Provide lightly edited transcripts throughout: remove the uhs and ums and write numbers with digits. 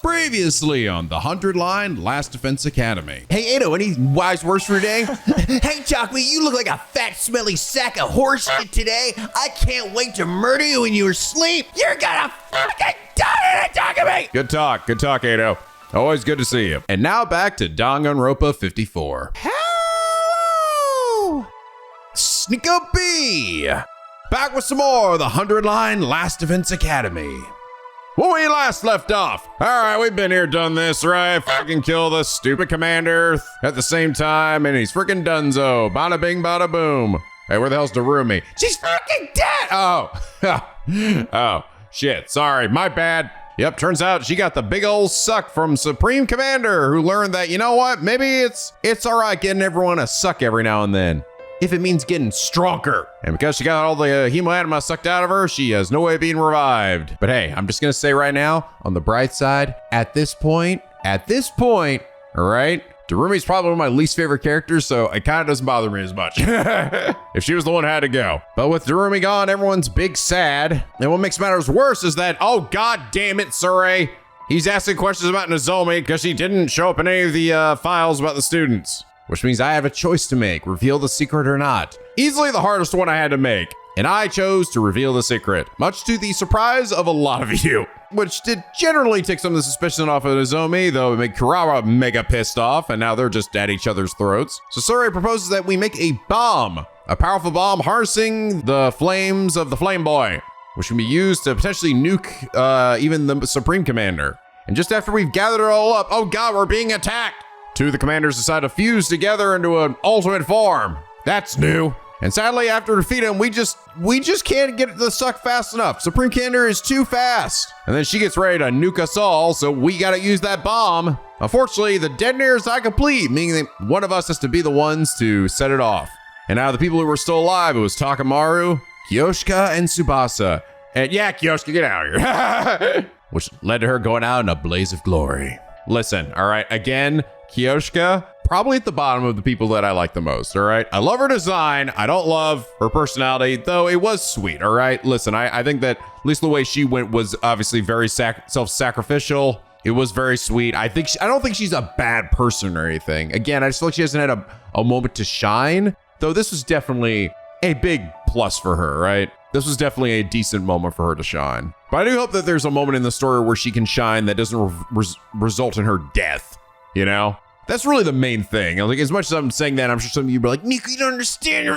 Previously on the 100-line Last Defense Academy. Hey, Ado, any wise words for today? Hey, Takumi, you look like a fat, smelly sack of horse shit today. I can't wait to murder you in your sleep. You're gonna fucking die in it, Takumi! Good talk, Ado. Always good to see you. And now back to danganronpa 54. Hello! NicoB! Back with some more of the 100-line Last Defense Academy. When we last left off, all right, we've been here, done this, right? Fucking kill the stupid commander at the same time, and he's freaking donezo. Bada bing, bada boom. Hey, where the hell's Darumi? She's fucking dead! Oh, shit, sorry, my bad. Yep, turns out she got the big old suck from Supreme Commander, who learned that, you know what, maybe it's all right getting everyone a suck every now and then, if it means getting stronger. And because she got all the Hemoanima sucked out of her, she has no way of being revived. But hey, I'm just gonna say right now, on the bright side, at this point, all right, Darumi's probably one of my least favorite characters, so it kind of doesn't bother me as much. If she was the one who had to go. But with Darumi gone, everyone's big sad. And what makes matters worse is that, oh god damn it, Sirei, he's asking questions about Nozomi because she didn't show up in any of the files about the students. Which means I have a choice to make, reveal the secret or not. Easily the hardest one I had to make. And I chose to reveal the secret, much to the surprise of a lot of you. Which did generally take some of the suspicion off of Nozomi, though it made Kurawa mega pissed off, and now they're just at each other's throats. So Sirei proposes that we make a bomb, a powerful bomb harnessing the flames of the Flame Boy, which can be used to potentially nuke even the Supreme Commander. And just after we've gathered it all up, oh god, we're being attacked! Two of the commanders decide to fuse together into an ultimate form. That's new. And sadly, after defeating him, we just can't get the suck fast enough. Supreme Commander is too fast. And then she gets ready to nuke us all, so we gotta use that bomb. Unfortunately, the detonator is not complete, meaning that one of us has to be the ones to set it off. And out of the people who were still alive, it was Takamaru, Kyoshka, and Tsubasa. And yeah, Kyoshka, get out of here. Which led to her going out in a blaze of glory. Listen, all right, again, Kyoshka, probably at the bottom of the people that I like the most, all right? I love her design. I don't love her personality, though it was sweet, all right? Listen, I think that at least the way she went was obviously very self-sacrificial. It was very sweet. I don't think she's a bad person or anything. Again, I just feel like she hasn't had a moment to shine, though this was definitely a big plus for her, right? This was definitely a decent moment for her to shine. But I do hope that there's a moment in the story where she can shine that doesn't result in her death, you know? That's really the main thing. Like, as much as I'm saying that, I'm sure some of you be like, Nico, you don't understand.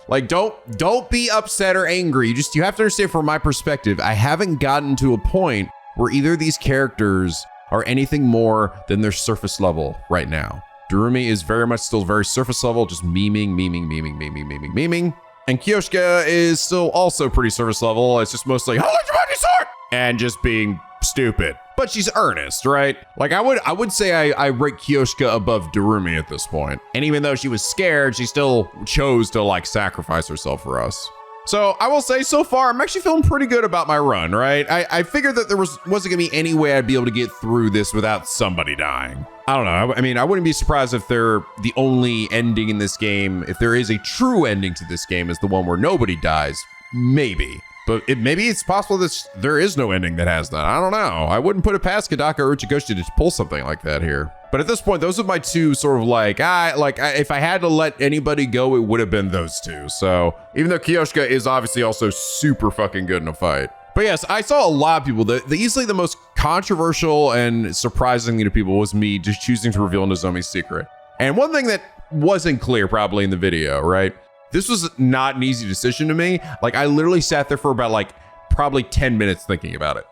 Like, don't be upset or angry. You have to understand from my perspective, I haven't gotten to a point where either of these characters are anything more than their surface level right now. Darumi is very much still very surface level, just memeing. And Kyoshka is still also pretty surface level. It's just mostly, hold your body sword! And just being stupid. But she's earnest, right? Like I would say I rate Kyoshka above Darumi at this point. And even though she was scared, she still chose to like sacrifice herself for us. So I will say so far, I'm actually feeling pretty good about my run, right? I figured that there wasn't gonna be any way I'd be able to get through this without somebody dying. I don't know. I mean, I wouldn't be surprised if they're the only ending in this game, if there is a true ending to this game, is the one where nobody dies. Maybe. But maybe it's possible that there is no ending that has that. I don't know. I wouldn't put it past Kadaka or Uchigoshi to pull something like that here. But at this point, those are my two sort of if I had to let anybody go, it would have been those two. So even though Kyoshka is obviously also super fucking good in a fight. But yes, I saw a lot of people. The easily the most controversial and surprising to people was me just choosing to reveal Nozomi's secret. And one thing that wasn't clear probably in the video, right? This was not an easy decision to me. Like I literally sat there for about probably 10 minutes thinking about it.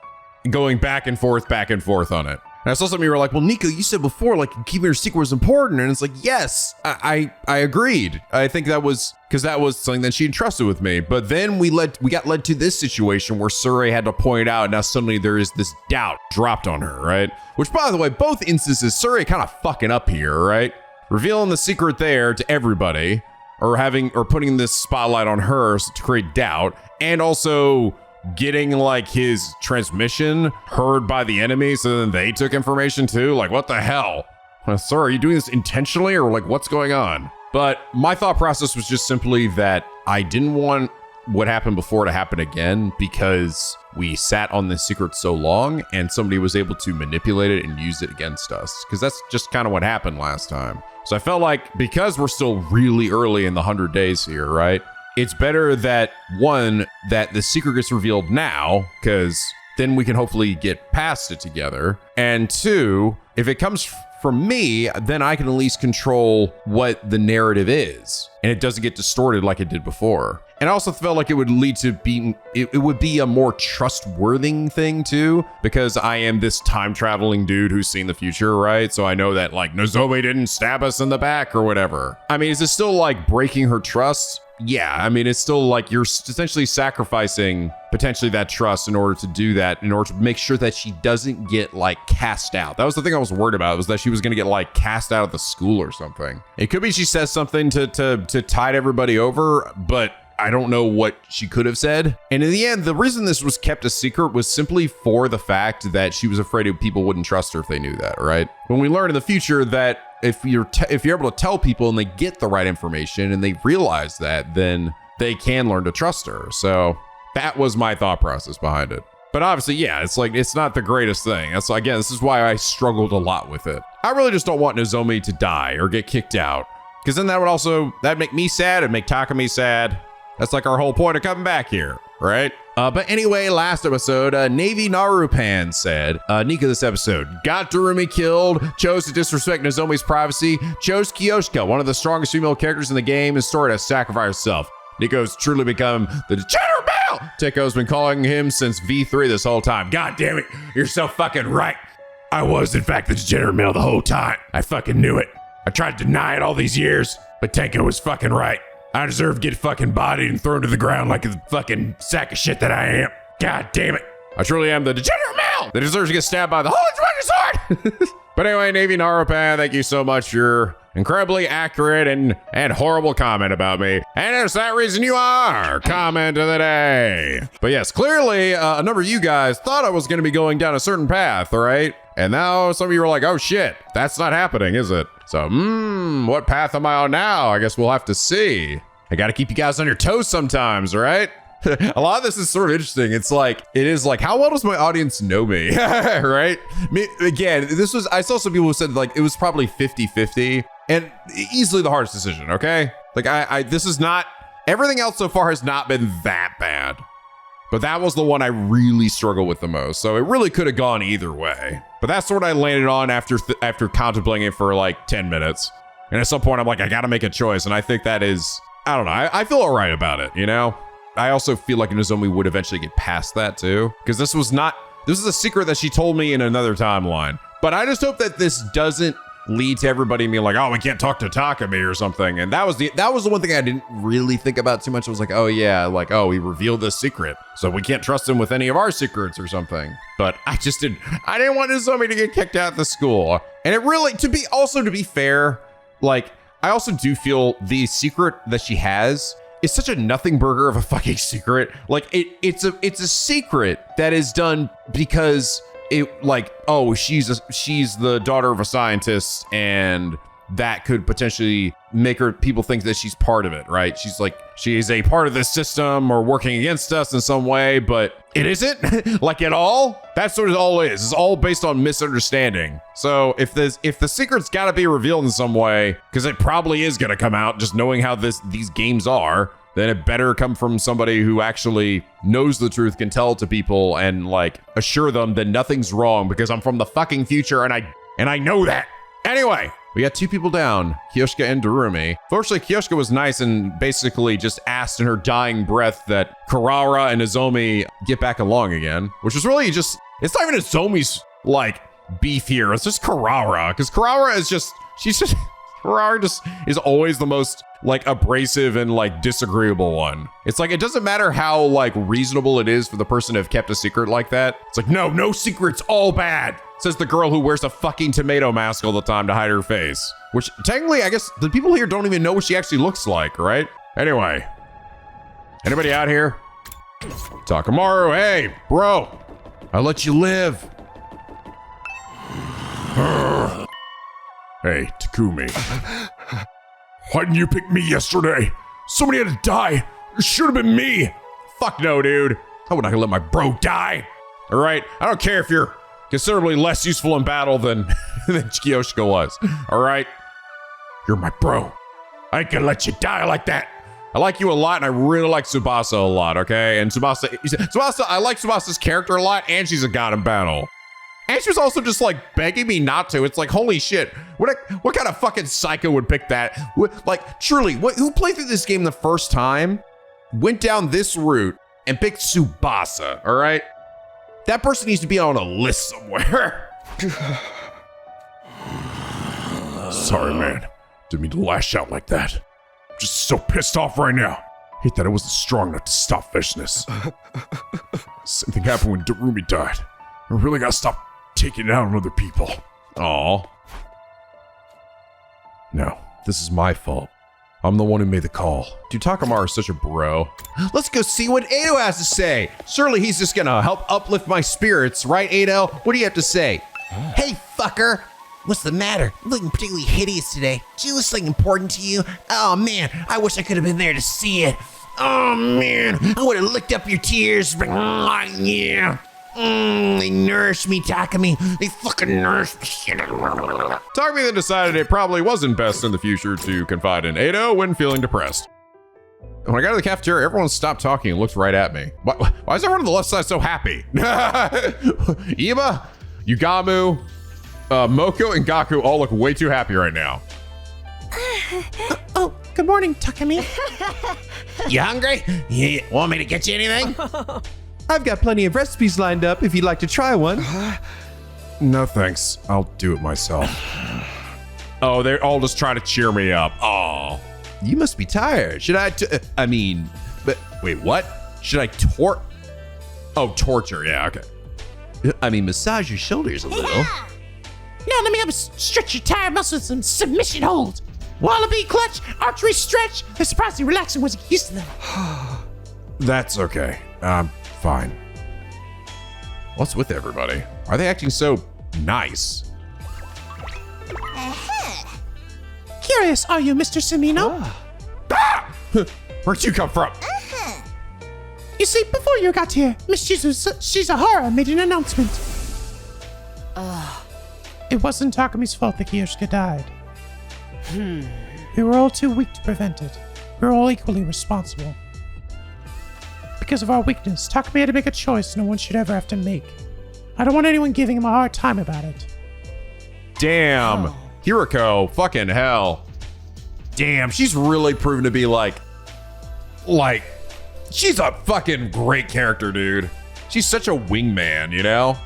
Going back and forth on it. And I saw some of you were like, well, Nico, you said before, like keeping your secret was important. And it's like, yes, I agreed. I think that was because that was something that she entrusted with me. But then we got led to this situation where Sirei had to point it out. And now suddenly there is this doubt dropped on her, right? Which by the way, both instances, Sirei kind of fucking up here, right? Revealing the secret there to everybody or putting this spotlight on her to create doubt, and also getting like his transmission heard by the enemy, so then they took information too. Like, what the hell? Sir, are you doing this intentionally or like what's going on? But my thought process was just simply that I didn't want what happened before to happen again because we sat on this secret so long and somebody was able to manipulate it and use it against us. Because that's just kind of what happened last time. So I felt like because we're still really early in the 100 days here, right? It's better that, one, that the secret gets revealed now, because then we can hopefully get past it together. And two, if it comes from me, then I can at least control what the narrative is, and it doesn't get distorted like it did before. And I also felt like it would lead to being, it would be a more trustworthy thing too, because I am this time traveling dude who's seen the future, right? So I know that like Nozomi didn't stab us in the back or whatever. I mean, is it still like breaking her trust? Yeah, I mean, it's still like you're essentially sacrificing potentially that trust in order to do that, in order to make sure that she doesn't get like cast out. That was the thing I was worried about, was that she was going to get like cast out of the school or something. It could be she says something to tide everybody over, but I don't know what she could have said. And in the end, the reason this was kept a secret was simply for the fact that she was afraid people wouldn't trust her if they knew that, right? When we learn in the future that if you're able to tell people and they get the right information and they realize that, then they can learn to trust her. So that was my thought process behind it. But obviously, yeah, it's like, it's not the greatest thing. That's, again, this is why I struggled a lot with it. I really just don't want Nozomi to die or get kicked out, because then that'd make me sad and make Takumi sad. That's like our whole point of coming back here, right? But anyway, last episode, Navy Narupan said, Nika this episode, got Darumi killed, chose to disrespect Nozomi's privacy, chose Kyoshika, one of the strongest female characters in the game, and story to sacrifice herself. Nico's truly become the degenerate male Tiko's been calling him since V3 this whole time. God damn it, you're so fucking right. I was, in fact, the degenerate male the whole time. I fucking knew it. I tried to deny it all these years, but Tenko was fucking right. I deserve to get fucking bodied and thrown to the ground like a fucking sack of shit that I am. God damn it. I truly am the degenerate male that deserves to get stabbed by the Holy Dragon Sword. But anyway, Navy Narupan, thank you so much for your incredibly accurate and horrible comment about me. And it's that reason you are comment of the day. But yes, clearly a number of you guys thought I was going to be going down a certain path, right? And now some of you are like, oh shit, that's not happening, is it? So, what path am I on now? I guess we'll have to see. I got to keep you guys on your toes sometimes, right? A lot of this is sort of interesting. It is like, how well does my audience know me? Right? Again, I saw some people who said like, it was probably 50-50 and easily the hardest decision. Okay. Like this is not, everything else so far has not been that bad, but that was the one I really struggled with the most. So it really could have gone either way, but that's what I landed on after contemplating it for like 10 minutes. And at some point I'm like, I got to make a choice. And I think that is, I don't know. I feel all right about it. You know? I also feel like Nozomi would eventually get past that too, because this is a secret that she told me in another timeline. But I just hope that this doesn't lead to everybody being like, oh, we can't talk to Takumi or something. And that was the one thing I didn't really think about too much. I was like, oh yeah, like, oh, he revealed this secret, so we can't trust him with any of our secrets or something. But I didn't want Nozomi to get kicked out of the school. And it really, to be fair, like, I also do feel the secret that she has, it's such a nothing burger of a fucking secret. Like it's a secret that is done because it like, oh, she's the daughter of a scientist, and that could potentially make people think that she's part of it, right? She's like, she is a part of this system or working against us in some way, but it isn't like at all. That's what it all is. It's all based on misunderstanding. So if the secret's got to be revealed in some way, because it probably is going to come out, just knowing how these games are, then it better come from somebody who actually knows the truth, can tell it to people, and like assure them that nothing's wrong, because I'm from the fucking future and I know that. Anyway, we got 2 people down, Kyoshika and Darumi. Fortunately, Kyoshika was nice and basically just asked in her dying breath that Kurara and Nozomi get back along again, which was really just, it's not even Nozomi's like beef here. It's just Kurara, because Kurara just is always the most like abrasive and like disagreeable one. It's like, it doesn't matter how like reasonable it is for the person to have kept a secret like that. It's like, no secret's all bad, says the girl who wears a fucking tomato mask all the time to hide her face. Which technically, I guess the people here don't even know what she actually looks like, right? Anyway, anybody out here? Takamaru, hey, bro, I'll let you live. Hey, Takumi. Why didn't you pick me yesterday? Somebody had to die. It should have been me. Fuck no, dude. I would not let my bro die. All right, I don't care if you're considerably less useful in battle than Kyoshika was. All right, you're my bro. I ain't gonna let you die like that. I like you a lot, and I really like Tsubasa a lot, okay? And Tsubasa, I like Tsubasa's character a lot, and she's a god in battle. And she was also just like begging me not to. It's like, holy shit, what kind of fucking psycho would pick that? Like, truly, who played through this game the first time, went down this route, and picked Tsubasa, all right? That person needs to be on a list somewhere. Sorry, man. Didn't mean to lash out like that. I'm just so pissed off right now. Hate that I wasn't strong enough to stop viciousness. Same thing happened when Darumi died. I really gotta stop taking it out on other people. Aw. No, this is my fault. I'm the one who made the call. Dude, Takamaru is such a bro. Let's go see what Edo has to say. Surely he's just gonna help uplift my spirits, right, Edo? What do you have to say? Hey, fucker. What's the matter? I'm looking particularly hideous today. Did you do something important to you? Oh man, I wish I could have been there to see it. Oh man, I would have licked up your tears. Yeah. They nourished me, Takumi. They fucking nourished me. Takumi then decided it probably wasn't best in the future to confide in Edo when feeling depressed. When I got to the cafeteria, everyone stopped talking and looked right at me. Why is everyone on the left side so happy? Ima, Yugamu, Moko, and Gaku all look way too happy right now. Oh, good morning, Takumi. You hungry? You want me to get you anything? I've got plenty of recipes lined up if you'd like to try one. No thanks, I'll do it myself. Oh, they're all just trying to cheer me up. Oh, You must be tired. Should I, but wait, what? Should I torture, yeah, okay. massage your shoulders a little. Now let me have a stretch your tired muscles and submission hold. Wallaby clutch, archery stretch. They're surprisingly relaxing once you get used to them. That's okay, I'm fine. What's with everybody? Are they acting so nice? Curious, are you, Mr. Sumino? Where'd you come from? You see, before you got here, Miss Shizahara made an announcement. It wasn't Takumi's fault that Kyoshika died. We were all too weak to prevent it. We were all equally responsible. Because of our weakness, Takumi had to make a choice no one should ever have to make. I don't want anyone giving him a hard time about it. Damn, Hiroko, fucking hell. Damn, she's really proven to be like, she's a fucking great character, dude. She's such a wingman, you know?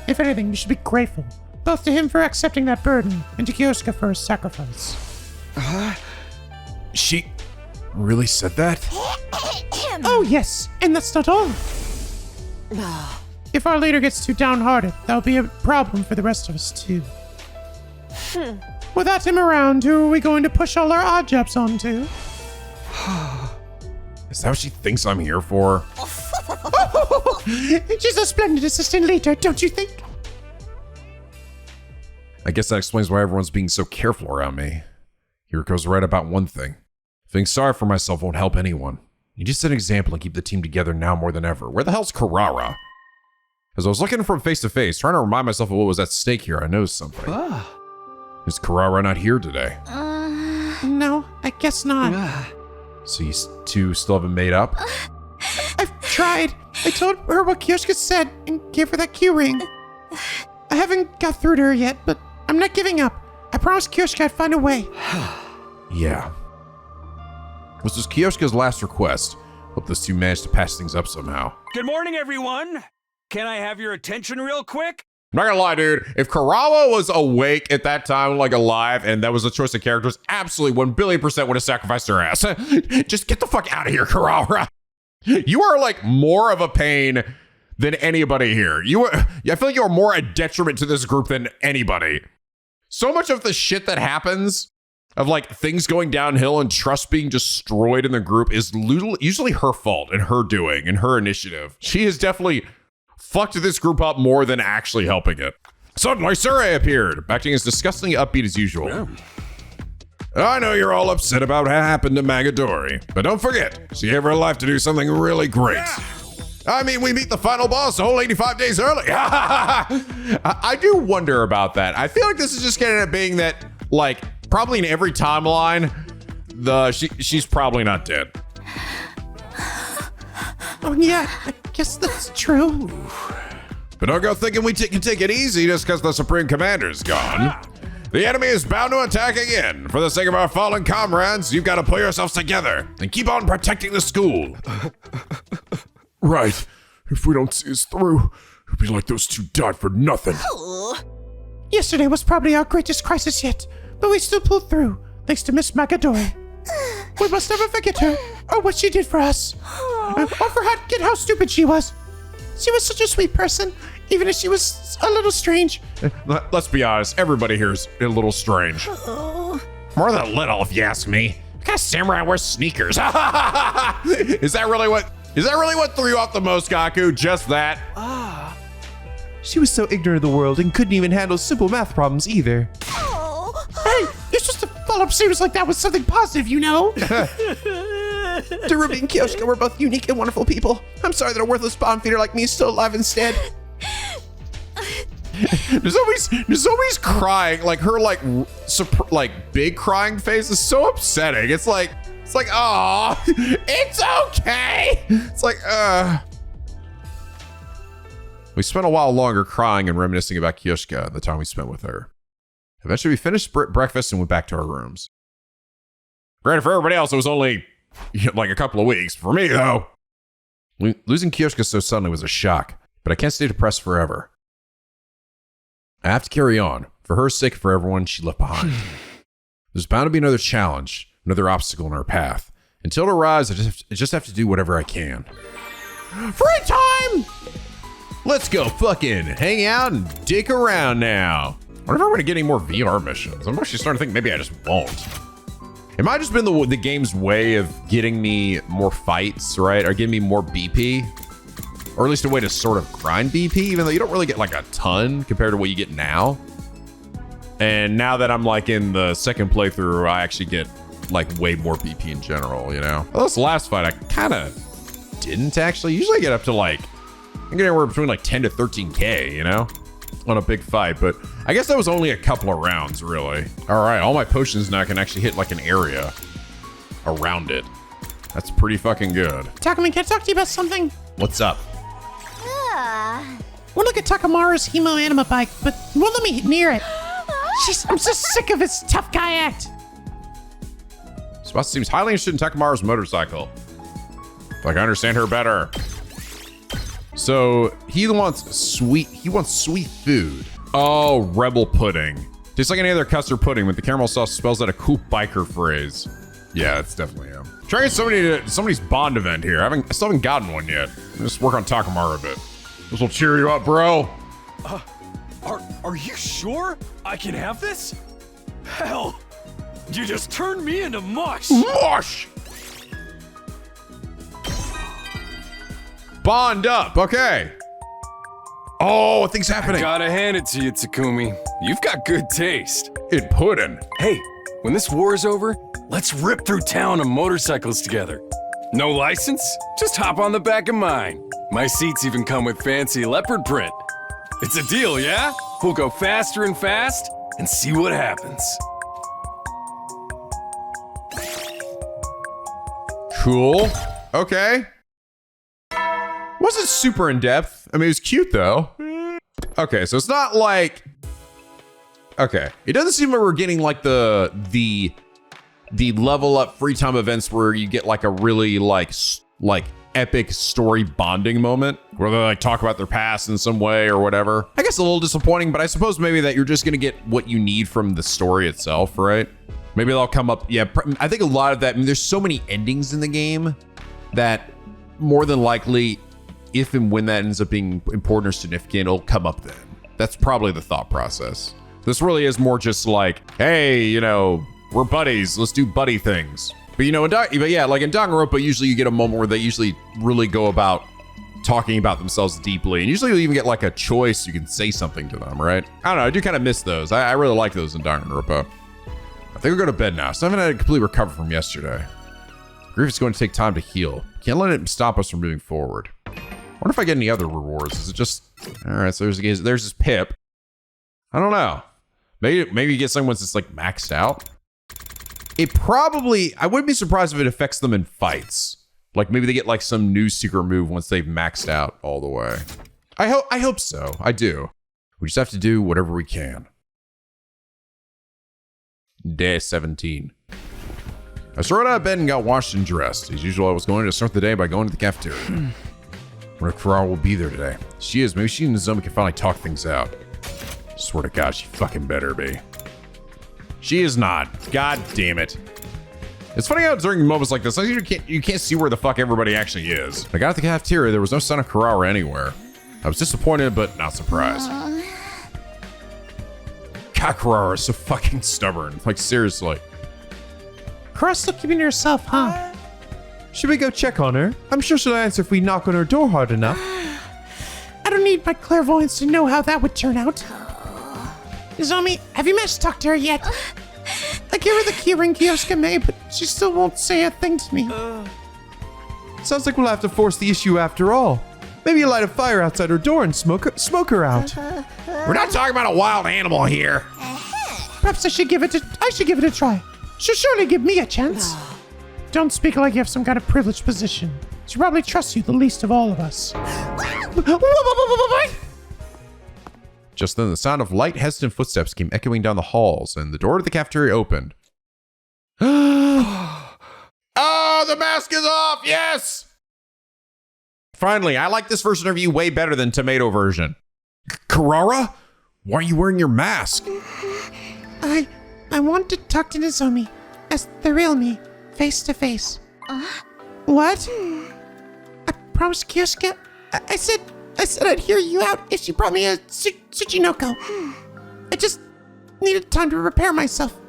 If anything, you should be grateful, both to him for accepting that burden and to Kyoshika for his sacrifice. She really said that? Oh yes, and that's not all. If our leader gets too downhearted, that'll be a problem for the rest of us too. Without him around, who are we going to push all our odd jobs onto? Is that what she thinks I'm here for? She's a splendid assistant leader, don't you think? I guess that explains why everyone's being so careful around me. Hiroko's right about one thing. Feeling sorry for myself won't help anyone. You just set an example and keep the team together now more than ever. Where the hell's Karara? As I was looking from face to face, trying to remind myself of what was at stake here, I noticed something. Is Karara not here today? No, I guess not. So you two still haven't made up? I've tried. I told her what Kyoshika said and gave her that key ring. I haven't got through to her yet, but I'm not giving up. I promised Kyoshika I'd find a way. Yeah. This was Kyoshika's last request. Hope those two managed to patch things up somehow. Good morning, everyone. Can I have your attention real quick? I'm not gonna lie, dude. If Karawa was awake at that time, like alive, and that was a choice of characters, absolutely 1 billion% would have sacrificed her ass. Just get the fuck out of here, Karawa. You are like more of a pain than anybody here. I feel like you are more a detriment to this group than anybody. So much of the shit that happens, of like things going downhill and trust being destroyed in the group, is usually her fault and her doing and her initiative. She has definitely fucked this group up more than actually helping it. Suddenly, Sirei appeared, acting as disgustingly upbeat as usual. I know you're all upset about what happened to Magadori, but don't forget, she gave her life to do something really great. I mean, we meet the final boss a whole 85 days early. I do wonder about that. I feel like this is just gonna end up being that, like, probably in every timeline, she's probably not dead. Oh, yeah, I guess that's true. But don't go thinking we can take it easy just because the Supreme Commander's gone. The enemy is bound to attack again. For the sake of our fallen comrades, you've got to pull yourselves together and keep on protecting the school. Right. If we don't see us through, it'll be like those two died for nothing. Yesterday was probably our greatest crisis yet, but we still pulled through, thanks to Miss Magadori. We must never forget her, or what she did for us. Or forget how stupid she was. She was such a sweet person, even if she was a little strange. Let's be honest, everybody here's a little strange. More than a little, if you ask me. What kind of samurai wears sneakers? Is that really what threw you off the most, Kaku? Just that? She was so ignorant of the world and couldn't even handle simple math problems either. Hey, you're supposed to follow up series like that with something positive, you know? Darubi and Kyoshika were both unique and wonderful people. I'm sorry that a worthless bond feeder like me is still alive instead. There's always crying, like her like big crying face is so upsetting. It's like, oh, it's okay. It's like, We spent a while longer crying and reminiscing about Kyoshika, the time we spent with her. Eventually, we finished breakfast and went back to our rooms. Granted, for everybody else, it was only like a couple of weeks. For me, though, losing Kyoshika so suddenly was a shock, but I can't stay depressed forever. I have to carry on, for her sake and for everyone she left behind. There's bound to be another challenge, another obstacle in our path. Until it arrives, I just have to do whatever I can. Free time! Let's go fucking hang out and dick around now. I wonder if I'm gonna get any more VR missions. I'm actually starting to think maybe I just won't. It might have just been the game's way of getting me more fights, right? Or giving me more BP. Or at least a way to sort of grind BP, even though you don't really get like a ton compared to what you get now. And now that I'm like in the second playthrough, I actually get like way more BP in general, you know? Well, this last fight, I kind of didn't actually. Usually I get up to like, I get anywhere between like 10 to 13K, you know? On a big fight, but I guess that was only a couple of rounds, really. All right, all my potions now can actually hit like an area around it. That's pretty fucking good. Takumi, can I talk to you about something? What's up? We'll look at Takamaru's Hemoanima bike, but he won't let me near it. I'm so sick of his tough guy act. Spot seems highly interested in Takamaru's motorcycle. If I can understand her better. So he wants sweet food. Oh, rebel pudding. Tastes like any other custard pudding, but the caramel sauce spells out a cool biker phrase. Yeah, that's definitely him. Trying somebody's Bond event here. I still haven't gotten one yet. Just work on Takamaru a bit. This will cheer you up, bro. Are you sure I can have this? Hell, you just turned me into mush. Mush! Bond up, okay. Oh, things happening. Gotta hand it to you, Takumi. You've got good taste. In pudding. Hey, when this war is over, let's rip through town on motorcycles together. No license? Just hop on the back of mine. My seats even come with fancy leopard print. It's a deal, yeah? We'll go faster and fast and see what happens. Cool. Okay. Wasn't super in depth. I mean, it was cute though. Okay, so it's not like. Okay, it doesn't seem like we're getting like the level up free time events where you get like a really like epic story bonding moment where they like talk about their past in some way or whatever. I guess a little disappointing, but I suppose maybe that you're just gonna get what you need from the story itself, right? Maybe they'll come up. Yeah, I think a lot of that. I mean, there's so many endings in the game that more than likely, if and when that ends up being important or significant, it'll come up then. That's probably the thought process. This really is more just like, hey, you know, we're buddies. Let's do buddy things. But you know, but yeah, like in Danganronpa, usually you get a moment where they usually really go about talking about themselves deeply. And usually you even get like a choice. You can say something to them, right? I don't know. I do kind of miss those. I really like those in Danganronpa. I think I'll go to bed now. So I haven't had a complete recover from yesterday. Grief is going to take time to heal. Can't let it stop us from moving forward. I wonder if I get any other rewards. Is it just... Alright, so there's this Pip. I don't know. Maybe you get something once it's like maxed out. It probably... I wouldn't be surprised if it affects them in fights. Like maybe they get like some new secret move once they've maxed out all the way. I hope so. I do. We just have to do whatever we can. Day 17. I started out of bed and got washed and dressed. As usual, I was going to start the day by going to the cafeteria. Where Kurara will be there today. She is. Maybe she and Nozomi can finally talk things out. Swear to God, she fucking better be. She is not. God damn it. It's funny how during moments like this, you can't see where the fuck everybody actually is. I got to the cafeteria, there was no sign of Kurara anywhere. I was disappointed, but not surprised. God, Kurara is so fucking stubborn. Like, seriously. Kurara's still keeping to herself, huh? Should we go check on her? I'm sure she'll answer if we knock on her door hard enough. I don't need my clairvoyance to know how that would turn out. Nozomi, have you managed to talk to her yet? I gave her the key ring Kyosuke made, but she still won't say a thing to me. Sounds like we'll have to force the issue after all. Maybe light a fire outside her door and smoke her out. We're not talking about a wild animal here. Perhaps I should give it a try. She'll surely give me a chance. Don't speak like you have some kind of privileged position. She probably trusts you the least of all of us. Just then, the sound of light, hesitant footsteps came echoing down the halls, and the door to the cafeteria opened. Oh, the mask is off! Yes! Finally, I like this version of you way better than tomato version. Kurara? Why are you wearing your mask? I want to talk to Nozomi as the real me, face to face. What? I promised Kyosuke. I said I'd hear you out if she brought me a Tsuchinoko. I just needed time to prepare myself.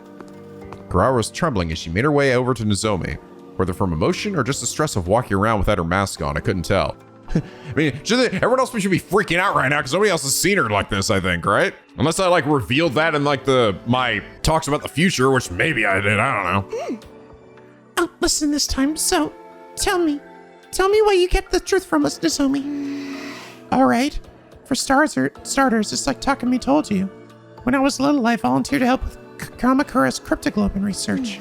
Kurara was trembling as she made her way over to Nozomi. Whether from emotion or just the stress of walking around without her mask on, I couldn't tell. I mean, everyone else should be freaking out right now because nobody else has seen her like this, I think, right? Unless I like revealed that in like my talks about the future, which maybe I did, I don't know. I'll listen this time, so tell me why you kept the truth from us, Nozomi. All right. For starters, it's like Takumi told you. When I was little, I volunteered to help with Kamakura's cryptoglobin research.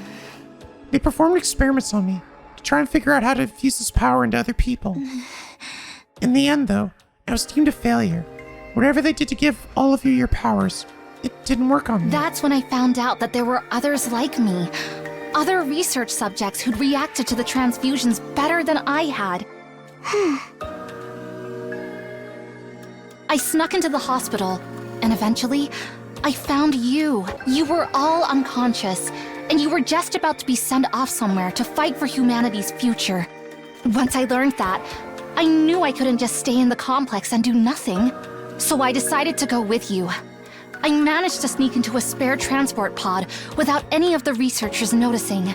They performed experiments on me to try and figure out how to infuse this power into other people. In the end, though, I was deemed a failure. Whatever they did to give all of you your powers, it didn't work on me. That's when I found out that there were others like me. Other research subjects who'd reacted to the transfusions better than I had. I snuck into the hospital, and eventually, I found you. You were all unconscious, and you were just about to be sent off somewhere to fight for humanity's future. Once I learned that, I knew I couldn't just stay in the complex and do nothing. So I decided to go with you. I managed to sneak into a spare transport pod without any of the researchers noticing.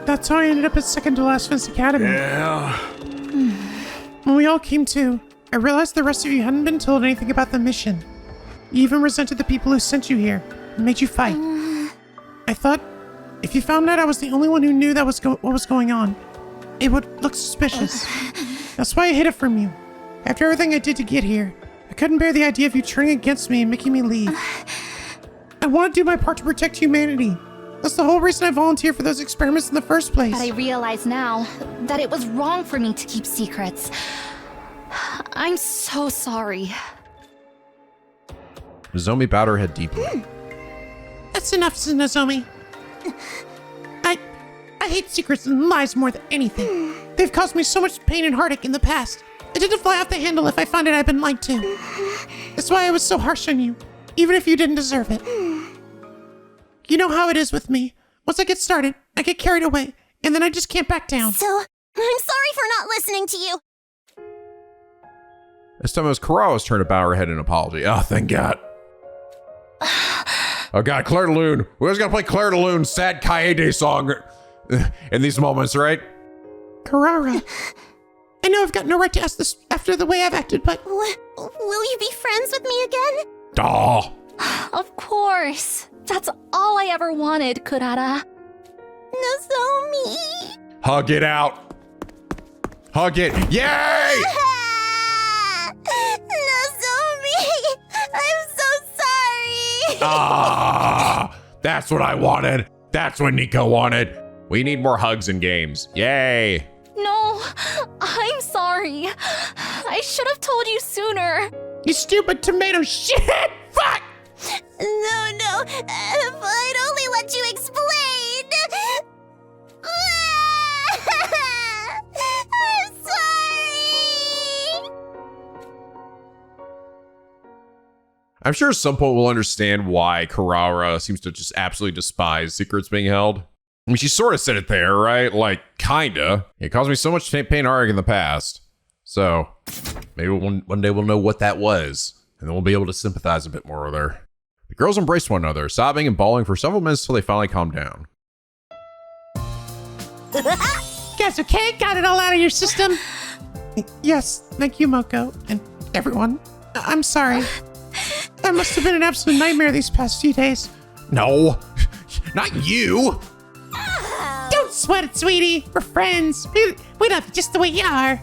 That's how I ended up at second to last Vince Academy. Yeah. When we all came to, I realized the rest of you hadn't been told anything about the mission. You even resented the people who sent you here and made you fight. I thought, if you found out I was the only one who knew that what was going on, it would look suspicious. That's why I hid it from you. After everything I did to get here, I couldn't bear the idea of you turning against me and making me leave. I want to do my part to protect humanity. That's the whole reason I volunteered for those experiments in the first place. But I realize now that it was wrong for me to keep secrets. I'm so sorry. Nozomi bowed her head deeply. That's enough, Nozomi. I hate secrets and lies more than anything. They've caused me so much pain and heartache in the past. I didn't fly off the handle if I found out I'd been lied to. That's why I was so harsh on you, even if you didn't deserve it. You know how it is with me. Once I get started, I get carried away, and then I just can't back down. So, I'm sorry for not listening to you. This time it was Kurara's turn to bow her head in apology. Oh, thank God. Oh God, Claire de Lune. We always gotta play Claire de Lune's sad Kaede song in these moments, right? Kurara, I know I've got no right to ask this after the way I've acted, but... Will you be friends with me again? Aw. Of course. ever wanted, Kurara. Nozomi. Hug it out. Hug it. Yay! Nozomi. I'm so sorry. Ah, that's what I wanted. That's what Nico wanted. We need more hugs in games. Yay. No, I'm sorry. I should have told you sooner. You stupid tomato shit! Fuck! No. If I'd only let you explain. I'm sorry. I'm sure at some point we'll understand why Kurara seems to just absolutely despise secrets being held. I mean, she sort of said it there, right? Like, kinda. It caused me so much pain and heartache in the past. So, maybe one day we'll know what that was, and then we'll be able to sympathize a bit more with her. The girls embraced one another, sobbing and bawling for several minutes till they finally calmed down. Guys, okay? Got it all out of your system? Yes, thank you, Moko, and everyone. I'm sorry. That must have been an absolute nightmare these past few days. No, not you. Don't sweat it, sweetie. We're friends. We love you just the way you are.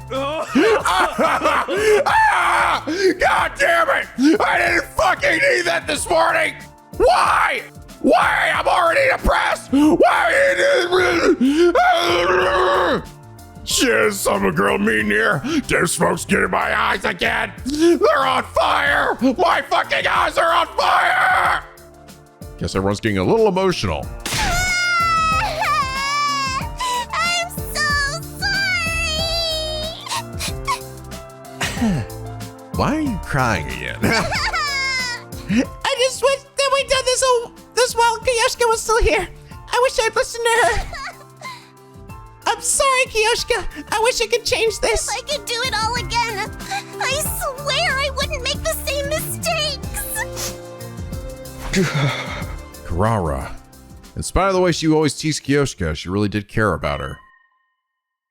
Ah! God damn it! I didn't fucking need that this morning! Why? Why? I'm already depressed! Why? Shit, some girl mean here. There's smoke's getting my eyes again. They're on fire! My fucking eyes are on fire! Guess everyone's getting a little emotional. I'm so sorry. Why are you crying again? I just wish that we'd done this while Kiyoshika was still here. I wish I'd listened to her. I'm sorry, Kiyoshika. I wish I could change this. If I could do it all again, I swear I wouldn't make the same mistakes. Kurara. In spite of the way she always teased Kiyoshika, she really did care about her.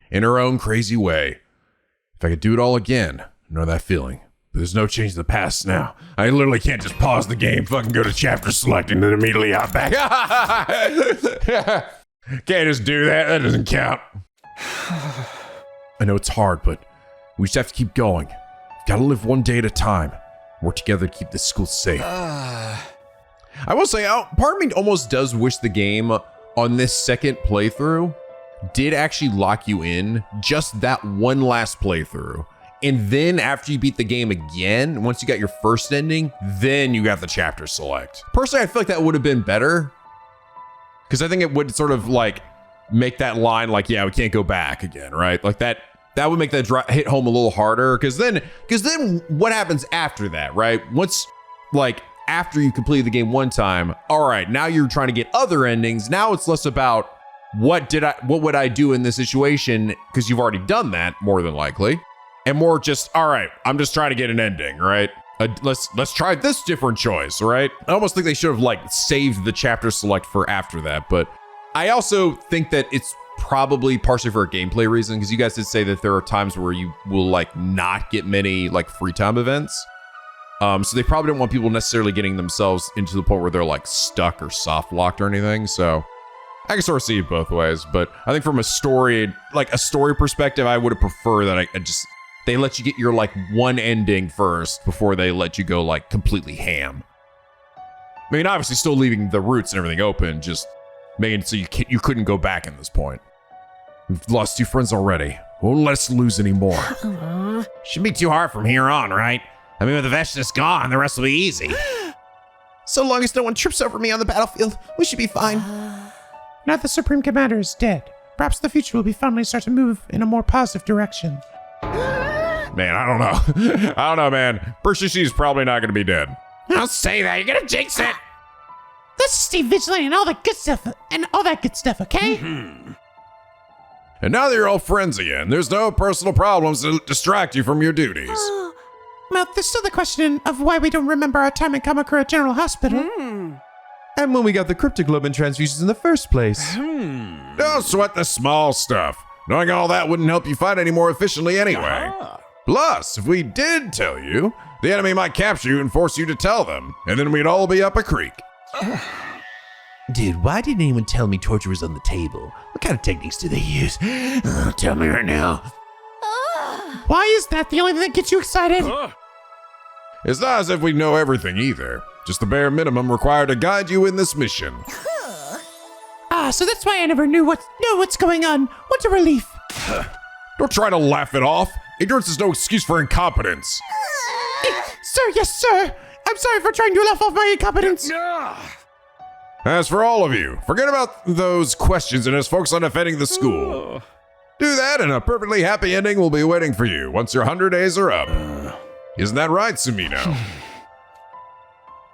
In her own crazy way. If I could do it all again, I know that feeling. But there's no change in the past now. I literally can't just pause the game, fucking go to chapter select, and then immediately hop back. Can't just do that. That doesn't count. I know it's hard, but we just have to keep going. We've got to live one day at a time. Work together to keep this school safe. I will say, part of me almost does wish the game on this second playthrough did actually lock you in just that one last playthrough. And then after you beat the game again, once you got your first ending, then you got the chapter select. Personally, I feel like that would have been better. Because I think it would sort of like make that line like, yeah, we can't go back again, right? Like that would make that hit home a little harder. Because then what happens after that, right? Once like after you complete the game one time, all right, now you're trying to get other endings. Now it's less about what would I do in this situation? Because you've already done that more than likely. And more just, all right, I'm just trying to get an ending, right? Let's try this different choice, right? I almost think they should have like saved the chapter select for after that, but I also think that it's probably partially for a gameplay reason, because you guys did say that there are times where you will like not get many like free time events. So they probably don't want people necessarily getting themselves into the point where they're like stuck or soft locked or anything. So I can sort of see it both ways, but I think from a story perspective, I would have preferred that they let you get your like one ending first before they let you go like completely ham. I mean, obviously still leaving the roots and everything open, just making it so you couldn't go back at this point. We've lost 2 friends already. Won't let us lose any more. Shouldn't be too hard from here on, right? I mean, with the Veshtus gone, the rest will be easy. So long as no one trips over me on the battlefield, we should be fine. Now the Supreme Commander is dead. Perhaps the future will be finally start to move in a more positive direction. Man, I don't know. I don't know, man. She's probably not going to be dead. Don't say that. You're gonna jinx it. Let's stay vigilant and all that good stuff, okay? And now that you're all friends again, there's no personal problems to distract you from your duties. Well, there's still the question of why we don't remember our time in Kamakura General Hospital. And when we got the cryptoglobin transfusions in the first place. Don't sweat the small stuff. Knowing all that wouldn't help you fight any more efficiently anyway. Plus, if we did tell you, the enemy might capture you and force you to tell them, and then we'd all be up a creek. Dude, why didn't anyone tell me torture was on the table? What kind of techniques do they use? Tell me right now. Why is that the only thing that gets you excited? It's not as if we know everything either. Just the bare minimum required to guide you in this mission. So that's why I never knew what's going on. What a relief. Don't try to laugh it off. Ignorance is no excuse for incompetence. Sir, yes, sir. I'm sorry for trying to laugh off my incompetence. As for all of you, forget about those questions and just focus on defending the school. Do that and a perfectly happy ending will be waiting for you once your 100 days are up. Isn't that right, Sumino?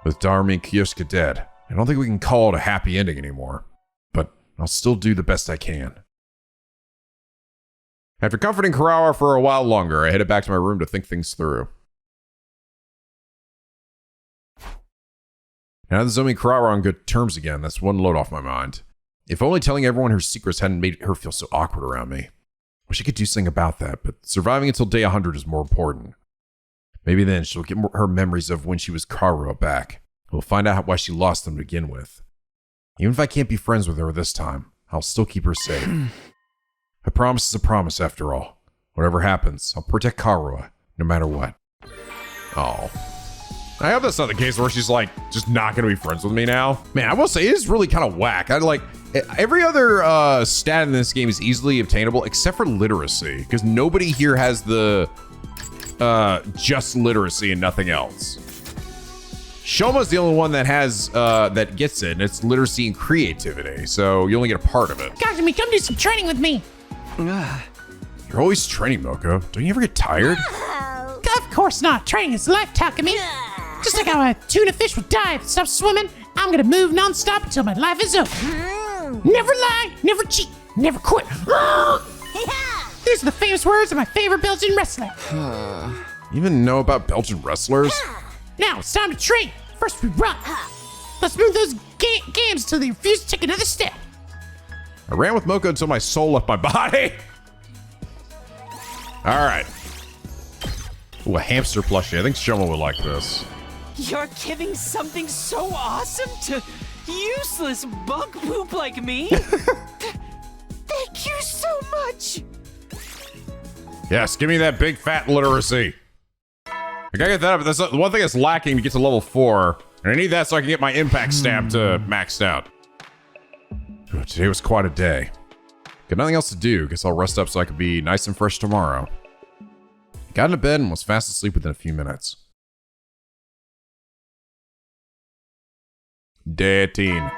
With Darumi and Kyosuke dead, I don't think we can call it a happy ending anymore. But I'll still do the best I can. After comforting Kurawa for a while longer, I headed back to my room to think things through. Now that Zomi and Kurawa are on good terms again, that's one load off my mind. If only telling everyone her secrets hadn't made her feel so awkward around me. Wish I could do something about that, but surviving until day 100 is more important. Maybe then she'll get her memories of when she was Kurawa back. We'll find out why she lost them to begin with. Even if I can't be friends with her this time, I'll still keep her safe. A promise is a promise after all. Whatever happens, I'll protect Kurawa, no matter what. Oh. I hope that's not the case where she's like, just not gonna be friends with me now. Man, I will say, it is really kind of whack. Every other stat in this game is easily obtainable except for literacy, because nobody here has the just literacy and nothing else. Shoma's the only one that has that gets it, and it's literacy and creativity, so you only get a part of it. Takumi, come do some training with me. You're always training, Moko. Don't you ever get tired? Of course not. Training is life, Takumi. Just like how a tuna fish would die if it stops swimming, I'm gonna move non-stop until my life is over. Never lie, never cheat, never quit. These are the famous words of my favorite Belgian wrestler. You even know about Belgian wrestlers? Now it's time to train. First we run. Let's move those games until they refuse to take another step. I ran with Moko until my soul left my body. All right. Ooh, a hamster plushie. I think Shoma would like this. You're giving something so awesome to useless bug poop like me? Thank you so much. Yes, give me that big fat literacy. I gotta get that up, but that's the one thing that's lacking to get to level 4. And I need that so I can get my impact stab to maxed out. Ooh, today was quite a day. Got nothing else to do. Guess I'll rest up so I can be nice and fresh tomorrow. Got into bed and was fast asleep within a few minutes. Day 18.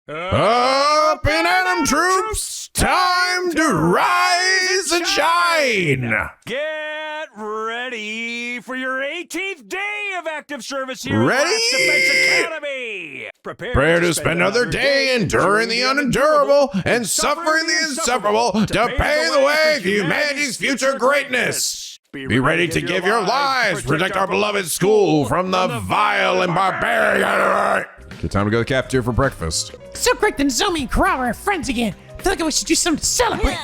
Up and Atom troops, time to rise and shine. Get ready for your 18th day of active service here at Ready? Last Defense Academy. Prepare to spend another day enduring the unendurable and suffering the insufferable to pave the way to humanity's future greatness. Be ready to give your lives to protect our beloved school from the vile and barbarian. Good time to go to the cafeteria for breakfast. So great that Zomi and Kurawa are friends again. I feel like we should do something to celebrate.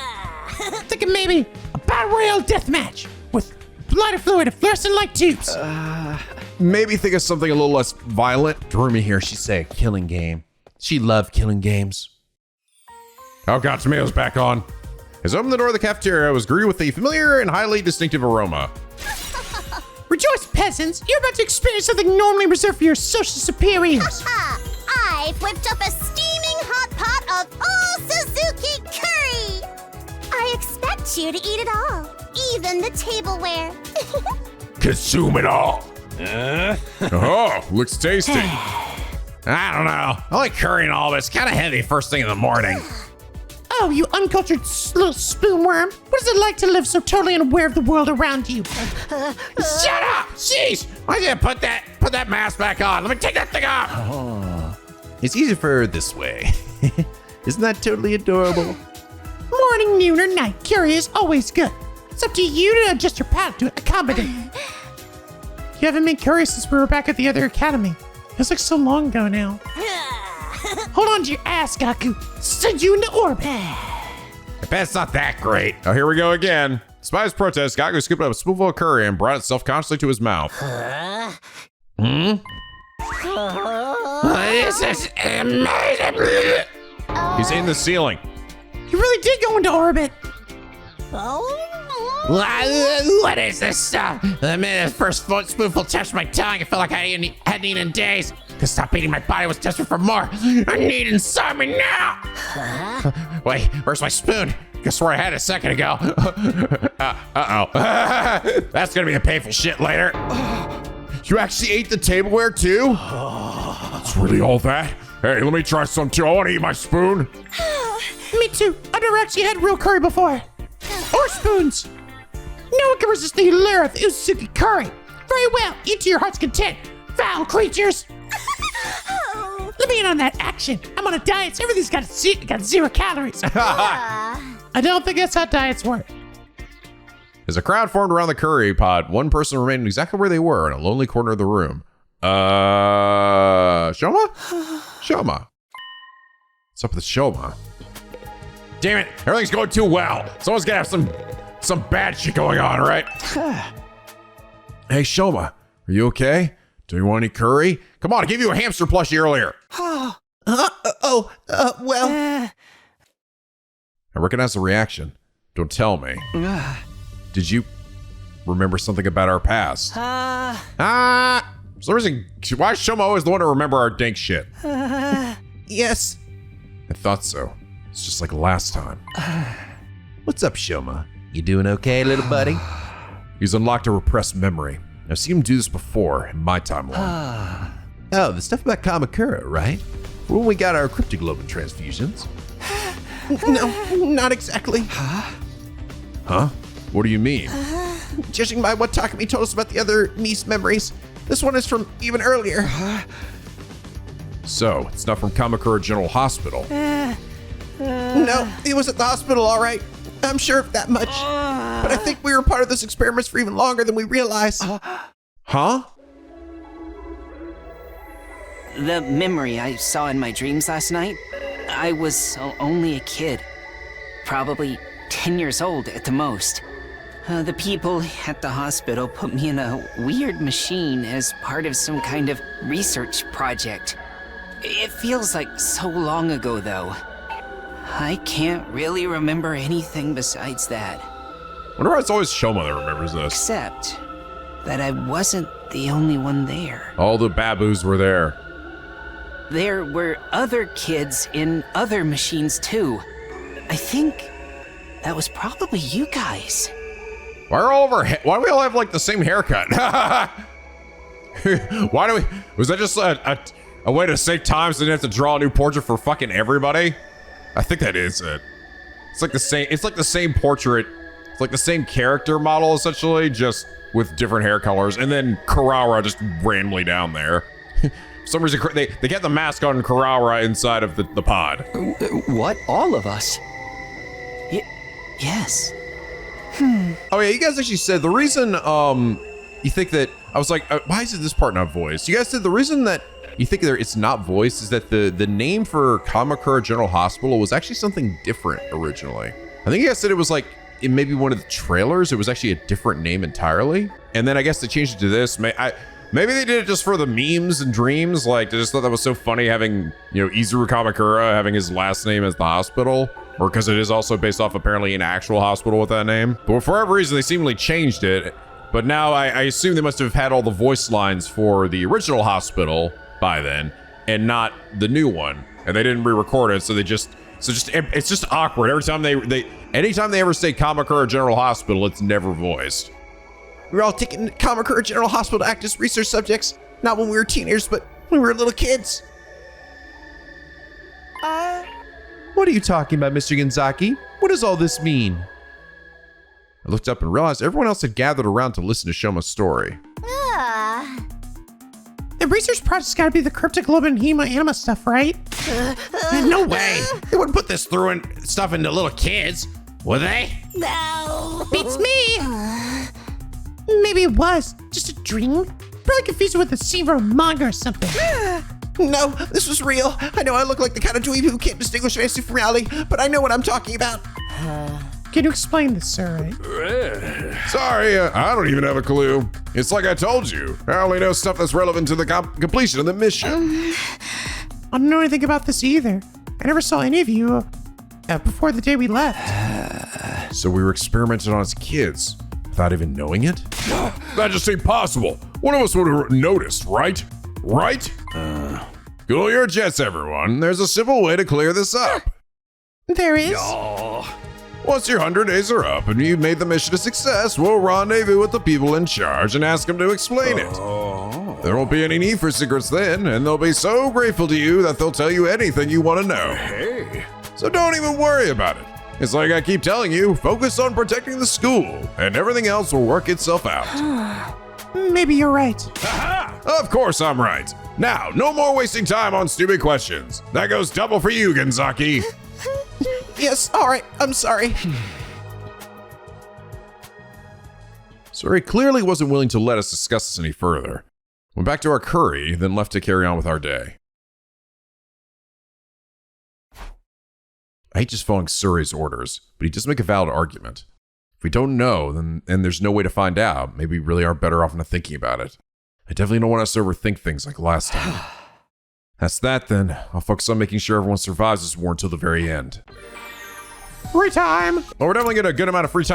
Thinking maybe a battle royale death match with lighter fluid and fluorescent light tubes. Maybe think of something a little less violent. Darumi here, she say a killing game. She loved killing games. Oh God, tomatoes back on. As I opened the door of the cafeteria, I was greeted with a familiar and highly distinctive aroma. Rejoice, peasants! You're about to experience something normally reserved for your social superiors. I've whipped up a steaming hot pot of all Suzuki curry. I expect you to eat it all, even the tableware. Consume it all. Oh, looks tasty. I don't know. I like curry and all, but it's kind of heavy first thing in the morning. Oh, you uncultured little spoon worm. What is it like to live so totally unaware of the world around you? Shut up! Jeez! Why did you put that mask back on? Let me take that thing off! Oh, it's easier for her this way. Isn't that totally adorable? Morning, noon, or night. Curry is always good. It's up to you to adjust your palate to accommodate. You haven't made curry since we were back at the other academy. Feels like so long ago now. Hold on to your ass, Gaku. Send you into orbit. I bet it's not that great. Oh, here we go again. Despite his protest, Gaku scooped up a spoonful of curry and brought it self-consciously to his mouth. This is amazing. He's in the ceiling. You really did go into orbit. What is this stuff? The minute the first spoonful touched my tongue, it felt like I hadn't eaten in days. To stop eating, my body was desperate for more. I need it inside me now. Wait, where's my spoon? Guess where I had it a second ago. Uh-oh. That's gonna be a painful shit later. You actually ate the tableware too? It's really all that? Hey, let me try some too. I want to eat my spoon. Me too. I've never actually had real curry before. Or spoons. No one can resist the allure of Uzuki curry. Very well, eat to your heart's content, foul creatures. Let me in on that action. I'm on a diet, so everything's got 0 calories. I don't think that's how diets work. As a crowd formed around the curry pot, one person remained exactly where they were in a lonely corner of the room. Shoma? Shoma. What's up with Shoma? Damn it, everything's going too well. Someone's gonna have some bad shit going on, right? Hey, Shoma, are you okay? Do you want any curry? Come on, I gave you a hamster plushie earlier. Well. I recognize the reaction. Don't tell me. Did you remember something about our past? For some reason, why is Shoma always the one to remember our dank shit? Yes. I thought so. It's just like last time. What's up, Shoma? You doing okay, little buddy? He's unlocked a repressed memory. I've seen him do this before in my timeline. Oh, the stuff about Kamakura, right? When we got our cryptoglobin transfusions. No, not exactly. Huh? What do you mean? Judging by what Takumi told us about the other niece memories, this one is from even earlier. So, it's not from Kamakura General Hospital. No, he was at the hospital, all right. I'm sure of that much. But I think we were part of those experiments for even longer than we realized. Huh? The memory I saw in my dreams last night, I was only a kid. Probably 10 years old at the most. The people at the hospital put me in a weird machine as part of some kind of research project. It feels like so long ago, though. I can't really remember anything besides that. I wonder why it's always Shoma that remembers this. Except that I wasn't the only one there. All the babus were there. There were other kids in other machines, too. I think that was probably you guys. Why do we all have like the same haircut? Was that just a way to save time so you didn't have to draw a new portrait for fucking everybody? I think that is it. It's like the same portrait. It's like the same character model essentially, just with different hair colors. And then Kurawara just randomly down there. For some reason, they get the mascot and Kurawara inside of the pod. What? All of us? Yes. Oh yeah, you guys actually said the reason you think that I was like, why is this part not voiced? You guys said the reason that you think it's not voiced is that the name for Kamakura General Hospital was actually something different originally. I think you guys said it was like in maybe one of the trailers, it was actually a different name entirely. And then I guess they changed it to this. Maybe they did it just for the memes and dreams. Like they just thought that was so funny having, Izuru Kamakura having his last name as the hospital. Or because it is also based off apparently an actual hospital with that name. But for whatever reason, they seemingly changed it. But now I assume they must have had all the voice lines for the original hospital by then and not the new one. And they didn't re-record it, so it's just awkward. Every time anytime they ever say Kamakura General Hospital, it's never voiced. We were all taken to Kamakura General Hospital to act as research subjects, not when we were teenagers, but when we were little kids. What are you talking about, Mr. Gonzaki? What does all this mean? I looked up and realized everyone else had gathered around to listen to Shoma's story. The research project's gotta be the cryptoglobin and Hemoanima stuff, right? No way. They wouldn't put this stuff into little kids, would they? No. Beats me. Maybe it was just a dream. Probably confused it with a scene from a manga or something. No, this was real. I know I look like the kind of dweeb who can't distinguish fantasy from reality, but I know what I'm talking about. Can you explain this, Sirei? Sorry, I don't even have a clue. It's like I told you. I only know stuff that's relevant to the completion of the mission. I don't know anything about this either. I never saw any of you before the day we left. So we were experimenting on as kids without even knowing it? That just ain't possible. One of us would have noticed, right? Right? Cool your jets, everyone. There's a simple way to clear this up. There is? Once your 100 days are up and you've made the mission a success, we'll rendezvous with the people in charge and ask them to explain it. There won't be any need for secrets then, and they'll be so grateful to you that they'll tell you anything you want to know. Hey. So don't even worry about it. It's like I keep telling you, focus on protecting the school, and everything else will work itself out. Maybe you're right. Of course I'm right. Now, no more wasting time on stupid questions. That goes double for you, Genzaki. Yes, all right, I'm sorry. Sirei clearly wasn't willing to let us discuss this any further. Went back to our curry, then left to carry on with our day. I hate just following Sirei's orders, but he does make a valid argument. If we don't know, then there's no way to find out. Maybe we really are better off not thinking about it. I definitely don't want us to overthink things like last time. That's that then. I'll focus on making sure everyone survives this war until the very end. Free time! Well, we're definitely getting a good amount of free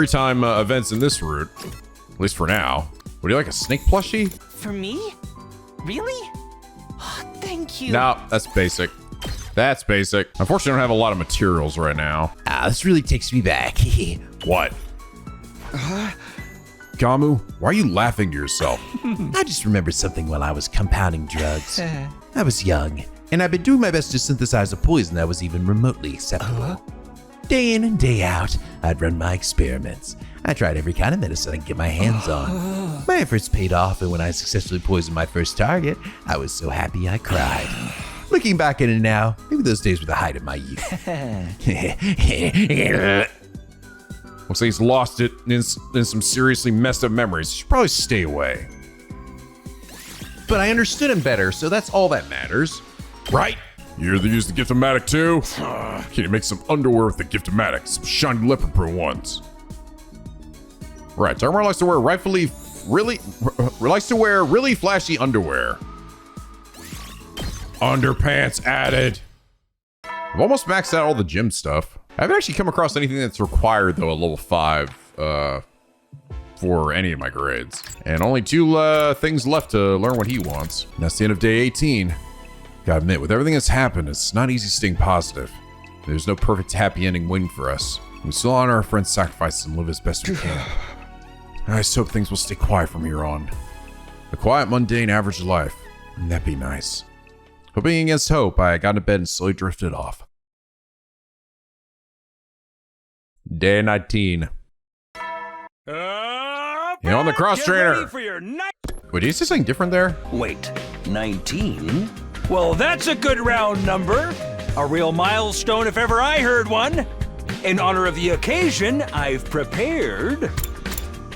time events in this route. At least for now. Would you like a snake plushie? For me? Really? Oh, thank you. No, that's basic. That's basic. Unfortunately, I don't have a lot of materials right now. This really takes me back. What? Gamu, why are you laughing to yourself? I just remembered something while I was compounding drugs. I was young, and I've been doing my best to synthesize a poison that was even remotely acceptable. Day in and day out, I'd run my experiments. I tried every kind of medicine I could get my hands on. My efforts paid off, and when I successfully poisoned my first target, I was so happy I cried. Looking back at it now, maybe those days were the height of my youth. Looks like he's lost it in some seriously messed up memories. You should probably stay away. But I understood him better, so that's all that matters. Right? You use the Gift-O-Matic too? Can you make some underwear with the Gift-O-Matic? Some shiny leopard print ones. Right, Tarmar likes to wear really flashy underwear. Underpants added. I've almost maxed out all the gym stuff. I haven't actually come across anything that's required though at level 5 for any of my grades. And only 2 things left to learn what he wants. And that's the end of day 18. Gotta admit, with everything that's happened, it's not easy staying positive. There's no perfect happy ending waiting for us. We still honor our friend's sacrifices and live as best we can. I just hope things will stay quiet from here on. A quiet, mundane, average life. Wouldn't that be nice? Hoping against hope, I got into bed and slowly drifted off. Day 19. On the cross trainer. Wait, did he say something different there? Wait, 19? Well, that's a good round number. A real milestone if ever I heard one. In honor of the occasion, I've prepared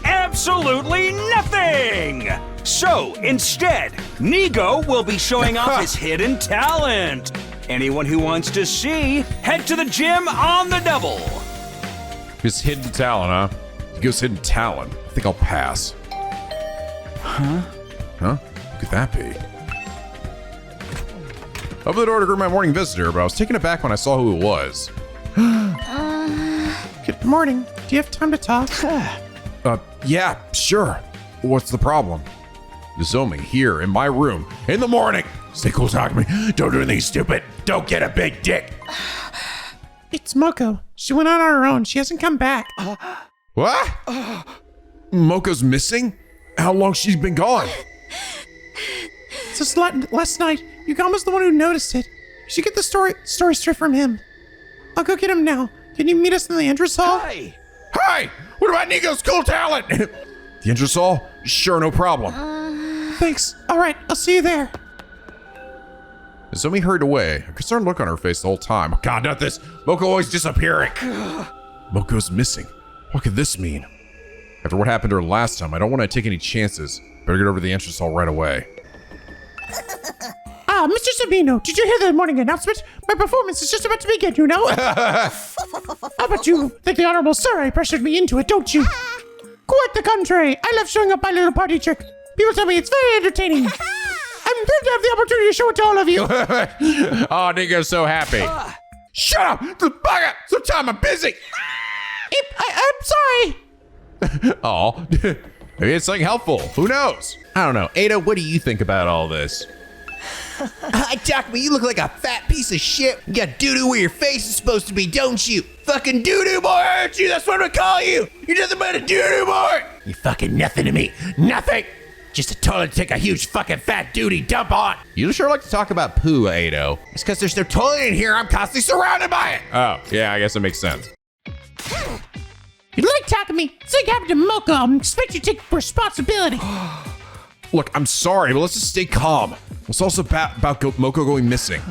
absolutely nothing. So, instead, NicoB will be showing off his hidden talent. Anyone who wants to see, head to the gym on the double. His hidden talent, huh? He goes hidden talent. I think I'll pass. Huh? Who could that be? I opened the door to greet my morning visitor, but I was taken aback when I saw who it was. Good morning. Do you have time to talk? Yeah, sure. What's the problem? Zomi here in my room in the morning. Stay cool, Takumi. Don't do anything stupid. Don't get a big dick. It's Moko. She went out on her own. She hasn't come back. What? Moko's missing? How long she's been gone? Since last night, Yugama's the one who noticed it. You should get the story straight from him. I'll go get him now. Can you meet us in the entrance hall? Hi! What about Nico's cool talent? The entrance hall? Sure, no problem. Thanks. All right, I'll see you there. As Zomi hurried away, a concerned look on her face the whole time. Oh, God, not this. Moko always disappearing. Moko's missing. What could this mean? After what happened to her last time, I don't want to take any chances. Better get over to the entrance hall right away. Mr. Sumino, did you hear the morning announcement? My performance is just about to begin, you know? How about you think the Honorable Sirei pressured me into it, don't you? Quite the contrary. I love showing up my little party trick. People tell me it's very entertaining. I'm thrilled to have the opportunity to show it to all of you. Oh, Nico's so happy. Shut up! The bugger! So Tom, I'm busy. I'm sorry. Oh, maybe it's something helpful. Who knows? I don't know. Ada, what do you think about all this? Takumi, you look like a fat piece of shit. You got doo-doo where your face is supposed to be, don't you? Fucking doo-doo boy, aren't you? That's what I'm gonna call you. You're nothing but a doo-doo boy. You fucking nothing to me. Nothing. Just a toilet to take a huge fucking fat duty dump on. You sure like to talk about poo, Ado. It's because there's no toilet in here. I'm constantly surrounded by it. Oh, yeah, I guess it makes sense. You like Takumi? Something happened to Moko. I expect you to take responsibility. Look, I'm sorry, but let's just stay calm. It's also about Moko going missing.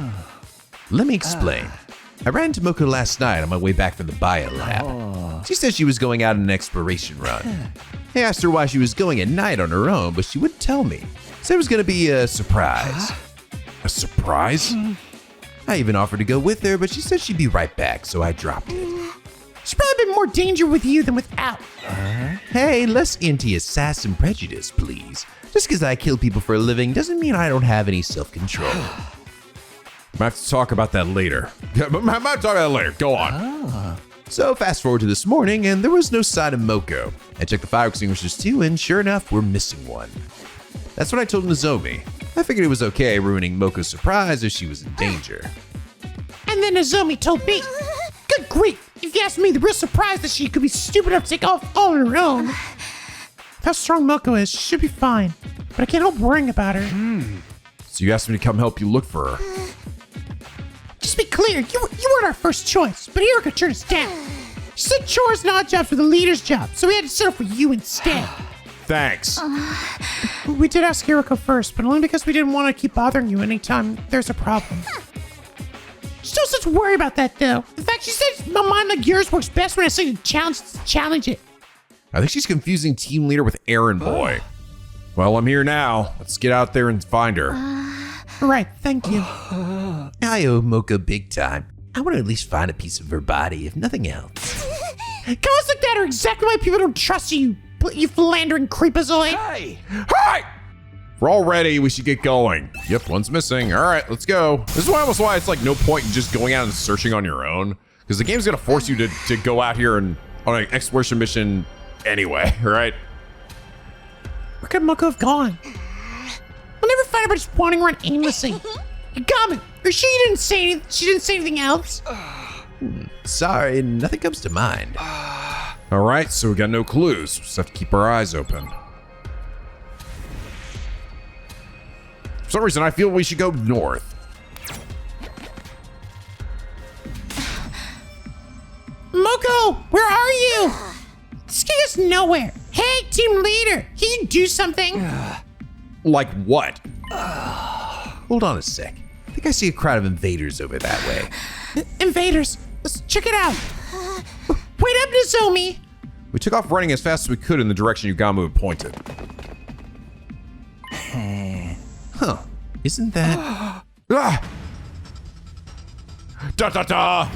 Let me explain. I ran into Moko last night on my way back from the bio lab. She said she was going out on an exploration run. I asked her why she was going at night on her own, but she wouldn't tell me. Said it was going to be a surprise. A surprise? I even offered to go with her, but she said she'd be right back, so I dropped it. She's probably been more danger with you than without. Hey, less anti-assassin prejudice, please. Just because I kill people for a living doesn't mean I don't have any self-control. Might have to talk about that later. Yeah, but I might talk about that later. Go on. So fast forward to this morning, and there was no sign of Moko. I checked the fire extinguishers too, and sure enough, we're missing one. That's what I told Nozomi. I figured it was okay ruining Moko's surprise if she was in danger. And then Nozomi told me, good grief, if you ask me, the real surprise that she could be stupid enough to take off all on her own. With how strong Moko is, she should be fine. But I can't help worrying about her. So you asked me to come help you look for her. Just be clear, you weren't our first choice, but Erika turned us down. She said chores and odd jobs were the leader's job, so we had to settle for you instead. Thanks. We did ask Erika first, but only because we didn't want to keep bothering you anytime there's a problem. She don't such worry about that, though. In fact, she says my mind like yours works best when I say challenge it. I think she's confusing team leader with errand boy. Well, I'm here now. Let's get out there and find her. Right, thank you. I owe Moko big time. I want to at least find a piece of her body, if nothing else. Comments like that are exactly why people don't trust you, you philandering creepazoid. Hey! Hey! We're all ready. We should get going. Yep, one's missing. All right, let's go. This is almost why it's like no point in just going out and searching on your own, because the game's gonna force you to go out here and on an exploration mission anyway, right? Where could Moko have gone? We'll never find her by just wandering around aimlessly. Yagami, are you sure you didn't say anything? She didn't say anything else? Sorry, nothing comes to mind. All right, so we got no clues. Just have to keep our eyes open. For some reason, I feel we should go north. Moko, where are you? This guy is nowhere. Hey, team leader, can you do something? Like what? Hold on a sec. I think I see a crowd of invaders over that way. Invaders, let's check it out. Wait up, Nozomi. We took off running as fast as we could in the direction Yugamu had pointed. Huh. Isn't that... Ah! Da da da!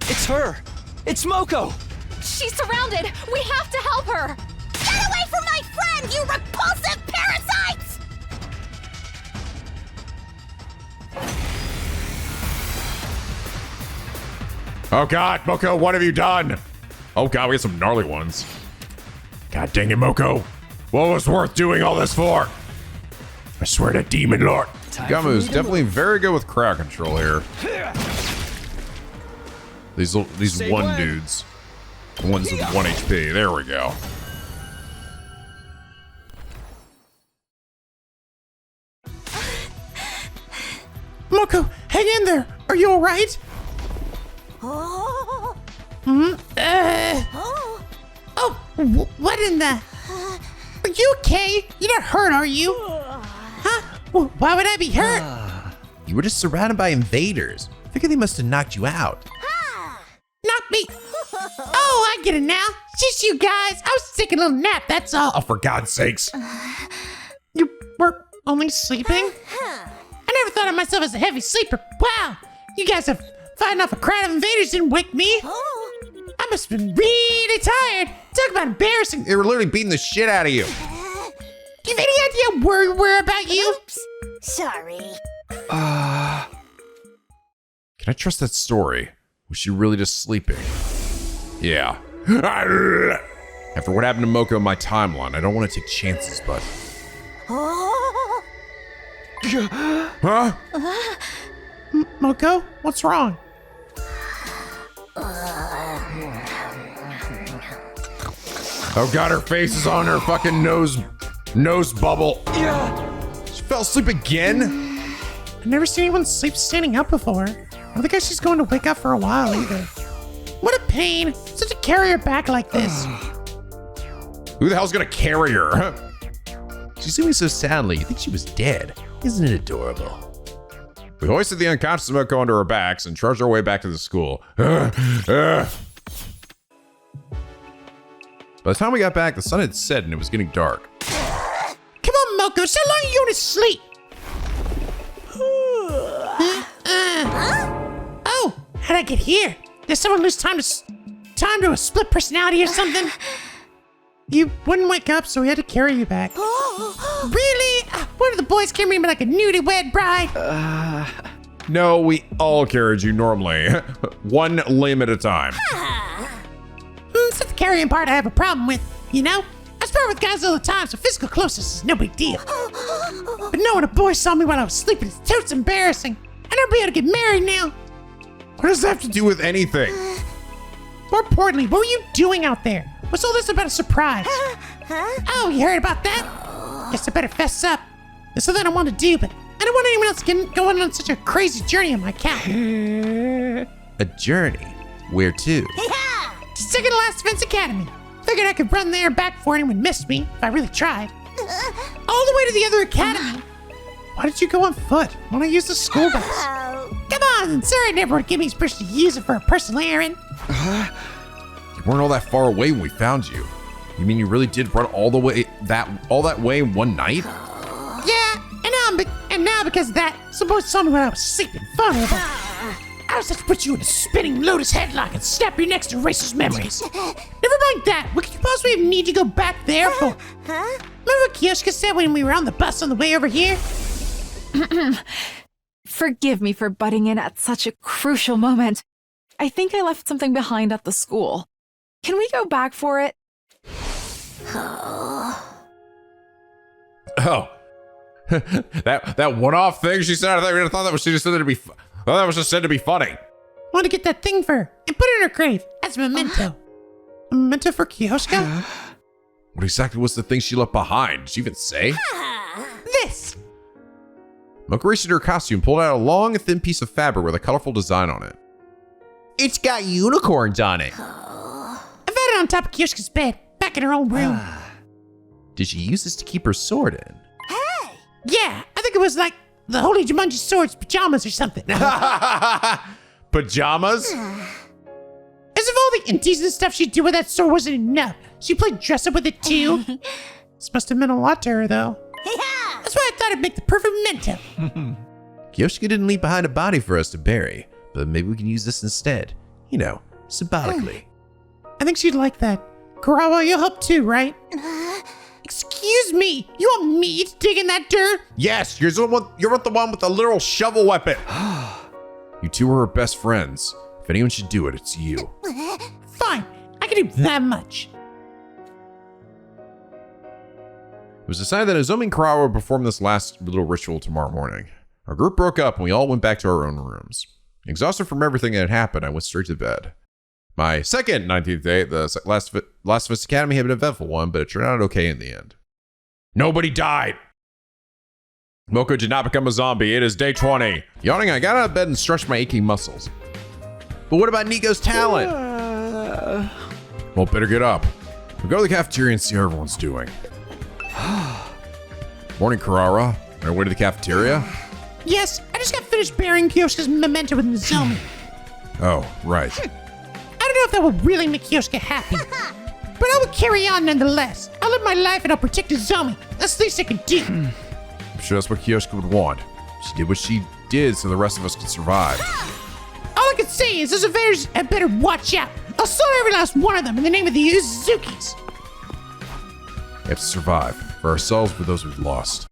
It's her! It's Moko! She's surrounded. We have to help her. Get away from my friend, you repulsive parasites! Oh god, Moko, what have you done? Oh god, we got some gnarly ones. God dang it, Moko. What was worth doing all this for? I swear to Demon Lord. Gamu's definitely very good with crowd control here. These one dudes. The ones with 1 HP. There we go. Moko, hang in there. Are you all right? Oh, What in the... Are you okay? You're not hurt, are you? Huh? Why would I be hurt? You were just surrounded by invaders. Figure they must have knocked you out. Knock me. Oh, I get it now. It's just you guys. I was taking a little nap, that's all. Oh, for God's sakes. You were only sleeping? I never thought of myself as a heavy sleeper. Wow. You guys have fighting off a crowd of invaders didn't wake me. I'm must have been really tired. Talk about embarrassing. They were literally beating the shit out of you. Do you have any idea how worried we're about you? Oops. Sorry. Can I trust that story? Was she really just sleeping? Yeah. After what happened to Moko in my timeline, I don't want to take chances, but... Oh. Huh? Moko, what's wrong? Oh god, her face is on her fucking nose bubble. She fell asleep again? I've never seen anyone sleep standing up before. I don't think she's going to wake up for a while either. What a pain. Such a carrier back like this. Who the hell's gonna carry her? She's doing so sadly, you think she was dead. Isn't it adorable? We hoisted the unconscious Moko onto our backs and trudged our way back to the school. By the time we got back, the sun had set and it was getting dark. Come on, Moko, so long you go to sleep. Oh, how'd I get here? Did someone lose time to a split personality or something? You wouldn't wake up, so we had to carry you back. Really? One of the boys carried me like a newlywed bride. No, we all carried you normally. One limb at a time. It's the carrying part I have a problem with, you know? I spar with guys all the time, so physical closeness is no big deal. But knowing a boy saw me while I was sleeping is totes embarrassing. I'd never be able to get married now. What does that have to do with anything? More importantly, what were you doing out there? What's all this about a surprise? Oh, you heard about that? Guess I better fess up. There's something I want to do, but I don't want anyone else going on such a crazy journey on my account. A journey? Where to? Second to last Defense Academy. Figured I could run there and back before anyone missed me, if I really tried. All the way to the other academy. Why did you go on foot? Why don't I use the school bus? Come on, Sirei never would give me his permission to use it for a personal errand. You weren't all that far away when we found you. You mean you really did run all that way in one night? Yeah, and now because of that, some boys saw me when I was sleeping. Vulnerable. I was supposed to put you in a spinning lotus headlock and snap your necks to erase those memories. Never mind that. What could you possibly need to go back there for? Remember what Kyoshka said when we were on the bus on the way over here? Forgive me for butting in at such a crucial moment. I think I left something behind at the school. Can we go back for it? Oh. that one-off thing she said, I thought that was she just said to be that was just said to be funny. Want to get that thing for her and put it in her grave as a memento. A memento for Kyoshka? What exactly was the thing she left behind? Did she even say? This! Moko reached into her costume and pulled out a long, thin piece of fabric with a colorful design on it. It's got unicorns on it. I found it on top of Kyoshka's bed, back in her own room. Did she use this to keep her sword in? Yeah, I think it was like the Holy Jumanji Sword's pajamas or something. Pajamas? As if all the indecent stuff she'd do with that sword wasn't enough. She played dress up with it too. This must have meant a lot to her though. That's why I thought it'd make the perfect memento. Kyoshka didn't leave behind a body for us to bury, but maybe we can use this instead. You know, symbolically. I think she'd like that. Kurawa, you'll help too, right? Excuse me, you want me to dig in that dirt? Yes, you're the one with the literal shovel weapon. You two are her best friends. If anyone should do it, it's you. Fine, I can do that much. It was decided that Nozomi and Kurawa would perform this last little ritual tomorrow morning. Our group broke up and we all went back to our own rooms. Exhausted from everything that had happened, I went straight to bed. My second 19th day at the Last Defense Academy had been an eventful one, but it turned out okay in the end. Nobody died! Moko did not become a zombie. It is day 20. Yawning, I got out of bed and stretched my aching muscles. But what about Nico's talent? Well, better get up. We'll go to the cafeteria and see how everyone's doing. Morning, Kurawa. On our way to the cafeteria? Yes, I just got finished burying Kyoshka's memento with Nozomi. Oh, right. I don't know if that would really make Kyoshka happy, but I will carry on nonetheless. I'll live my life and I'll protect Nozomi. That's the least I can do. I'm sure that's what Kyoshka would want. She did what she did so the rest of us could survive. All I can say is those invaders had better watch out. I'll slaughter every last one of them in the name of the Uzukis. We have to survive, for ourselves, for those we've lost.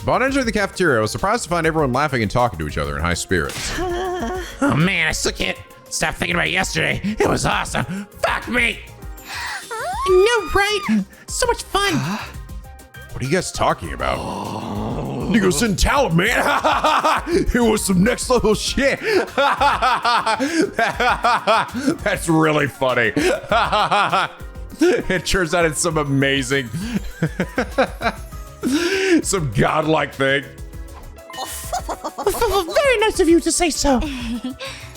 Upon entering the cafeteria, I was surprised to find everyone laughing and talking to each other in high spirits. Oh man, I still can't stop thinking about yesterday. It was awesome. Fuck me. No, right? So much fun. What are you guys talking about? Nico's in talent, man. It was some next level shit. That's really funny. It turns out it's some amazing, some godlike thing. Very nice of you to say so.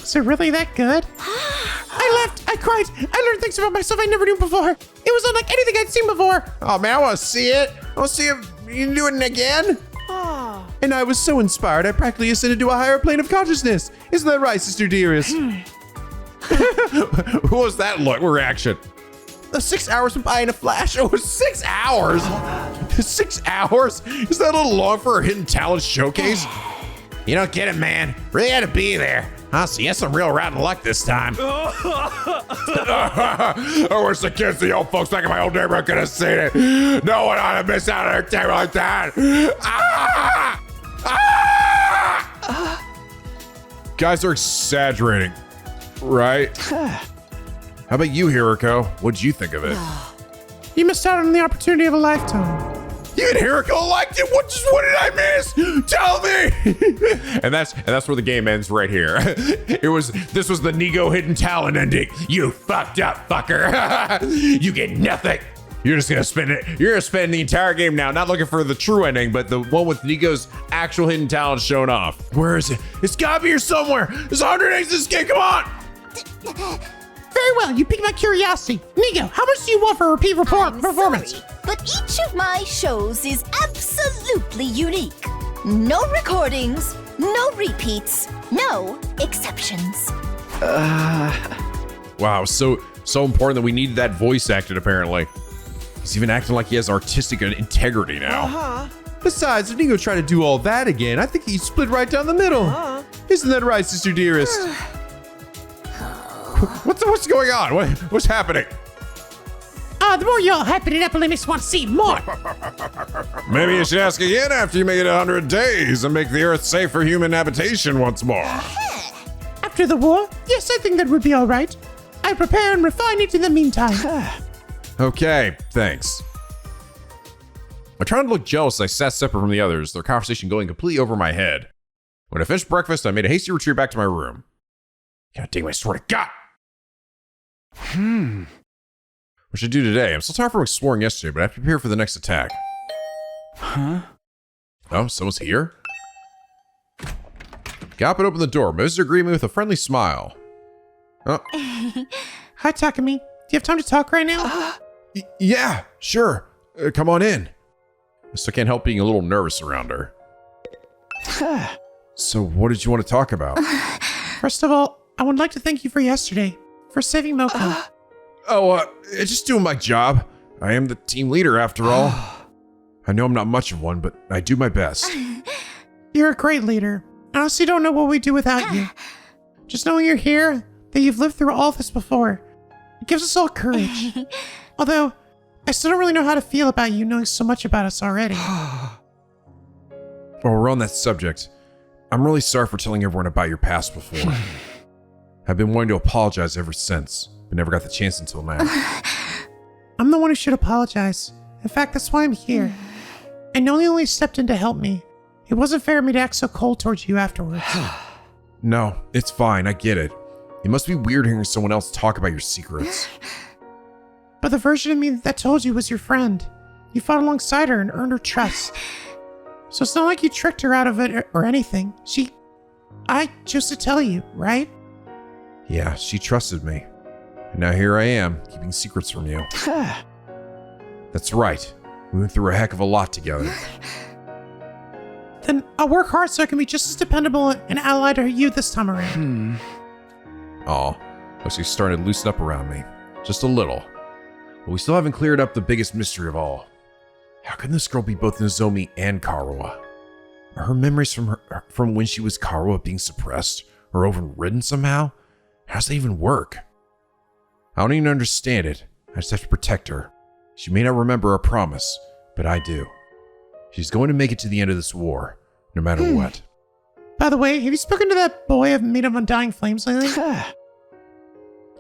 Is it really that good? I laughed, I cried, I learned things about myself I never knew before. It was unlike anything I'd seen before. Oh man, I want to see it. I want to see if you can do it again. And I was so inspired, I practically ascended to a higher plane of consciousness. Isn't that right, Sister Dearest? What was that reaction? 6 hours went by in a flash. Oh, 6 hours? 6 hours? Is that a little long for a hidden talent showcase? You don't get it, man. Really had to be there. Honestly, you had some real rotten luck this time. I wish the kids, the old folks back in my old neighborhood could have seen it. No one ought to miss out on a entertainment like that. Ah! Ah! Guys are exaggerating, right? How about you, Hiroko? What'd you think of it? You missed out on the opportunity of a lifetime. Even Hiroko liked it. What did I miss? Tell me. and that's where the game ends right here. This was the Nico hidden talent ending. You fucked up, fucker. You get nothing. You're just gonna spend it. You're gonna spend the entire game now, not looking for the true ending, but the one with Nico's actual hidden talent shown off. Where is it? It's gotta be here somewhere. There's 100 eggs in this game. Come on. Very well, you piqued my curiosity. Nico, how much do you want for a repeat performance? Sorry, but each of my shows is absolutely unique. No recordings, no repeats, no exceptions. Wow, so important that we needed that voice acted, apparently. He's even acting like he has artistic integrity now. Besides, if Nico tried to do all that again, I think he'd split right down the middle. Isn't that right, Sister Dearest? What's going on? What's happening? The more y'all hyping it up, it makes me want to see more. Maybe you should ask again after you make it 100 days and make the Earth safe for human habitation once more. After the war? Yes, I think that would be all right. I prepare and refine it in the meantime. Okay, thanks. I tried to look jealous as I sat separate from the others, their conversation going completely over my head. When I finished breakfast, I made a hasty retreat back to my room. God dang, I swear to God! What should I do today? I'm still tired from exploring yesterday, but I have to prepare for the next attack. Oh, someone's here? Got up and opened the door. Moses greeted me with a friendly smile. Oh. Hi, Takumi. Do you have time to talk right now? Yeah, sure. Come on in. I still can't help being a little nervous around her. So, what did you want to talk about? First of all, I would like to thank you for yesterday, for saving Moko. Just doing my job. I am the team leader after all. I know I'm not much of one, but I do my best. You're a great leader. I honestly don't know what we'd do without you. Just knowing you're here, that you've lived through all this before, it gives us all courage. Although, I still don't really know how to feel about you knowing so much about us already. While we're on that subject, I'm really sorry for telling everyone about your past before. I've been wanting to apologize ever since, but never got the chance until now. I'm the one who should apologize. In fact, that's why I'm here. I know you only stepped in to help me. It wasn't fair of me to act so cold towards you afterwards. No, it's fine, I get it. It must be weird hearing someone else talk about your secrets. But the version of me that told you was your friend. You fought alongside her and earned her trust. So it's not like you tricked her out of it or anything. I chose to tell you, right? Yeah, she trusted me. And now here I am, keeping secrets from you. That's right. We went through a heck of a lot together. Then I'll work hard so I can be just as dependable and ally to you this time around. Aw, looks like she's starting to loosen up around me. Just a little. But we still haven't cleared up the biggest mystery of all. How can this girl be both Nozomi and Karuha? Are her memories from when she was Karuha being suppressed or overridden somehow? How does that even work? I don't even understand it. I just have to protect her. She may not remember our promise, but I do. She's going to make it to the end of this war, no matter what. By the way, have you spoken to that boy I've made of Undying Flames lately?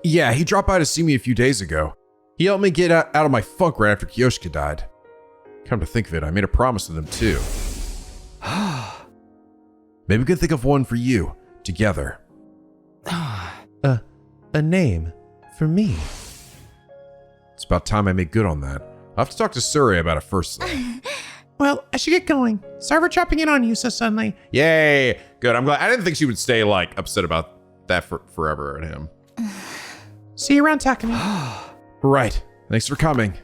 Yeah, he dropped by to see me a few days ago. He helped me get out of my funk right after Kyoshka died. Come to think of it, I made a promise to them too. Maybe we could think of one for you, together. A name for me. It's about time I make good on that. I'll have to talk to Sirei about it first, though. Well, I should get going. Sorry for chopping in on you so suddenly. Yay! Good, I'm glad. I didn't think she would stay, upset about that forever at him. See you around, Takumi. Right. Thanks for coming.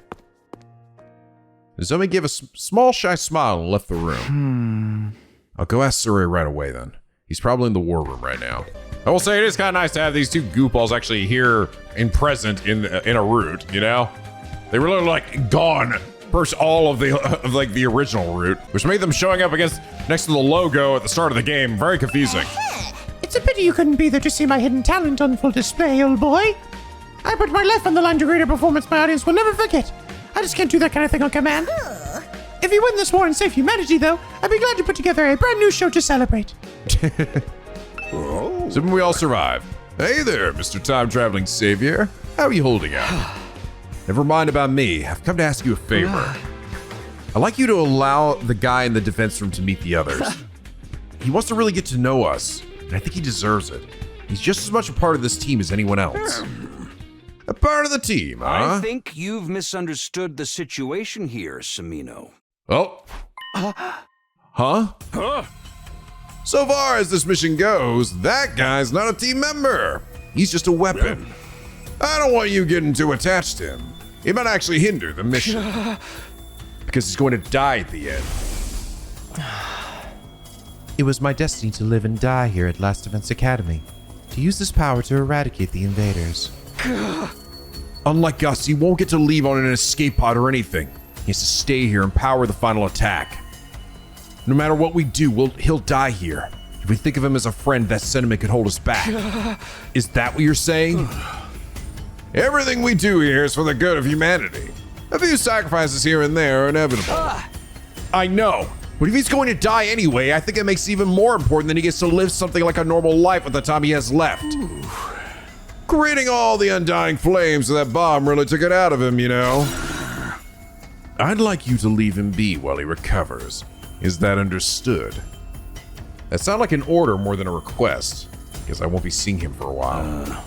Nozomi gave a small, shy smile and left the room. I'll go ask Sirei right away, then. He's probably in the war room right now. I will say it is kind of nice to have these two goofballs actually here and present in a route, you know? They were literally gone all of the original route, which made them showing up next to the logo at the start of the game very confusing. It's a pity you couldn't be there to see my hidden talent on full display, old boy. I put my life on the line to create a performance my audience will never forget. I just can't do that kind of thing on command. If you win this war and save humanity, though, I'd be glad to put together a brand new show to celebrate. So we all survived. Hey there, Mr. Time-Traveling Savior. How are you holding out? Never mind about me. I've come to ask you a favor. I'd like you to allow the guy in the defense room to meet the others. He wants to really get to know us, and I think he deserves it. He's just as much a part of this team as anyone else. A part of the team, huh? I think you've misunderstood the situation here, Sumino. Oh. Huh? So far as this mission goes, that guy's not a team member. He's just a weapon. I don't want you getting too attached to him. It might actually hinder the mission. Because he's going to die at the end. It was my destiny to live and die here at Last Defense Academy, to use this power to eradicate the invaders. Unlike us, he won't get to leave on an escape pod or anything. He has to stay here and power the final attack. No matter what we do, he'll die here. If we think of him as a friend, that sentiment could hold us back. Is that what you're saying? Everything we do here is for the good of humanity. A few sacrifices here and there are inevitable. I know, but if he's going to die anyway, I think it makes it even more important that he gets to live something like a normal life with the time he has left. Creating all the undying flames of that bomb really took it out of him, you know. I'd like you to leave him be while he recovers. Is that understood? That sounds like an order more than a request, because I won't be seeing him for a while.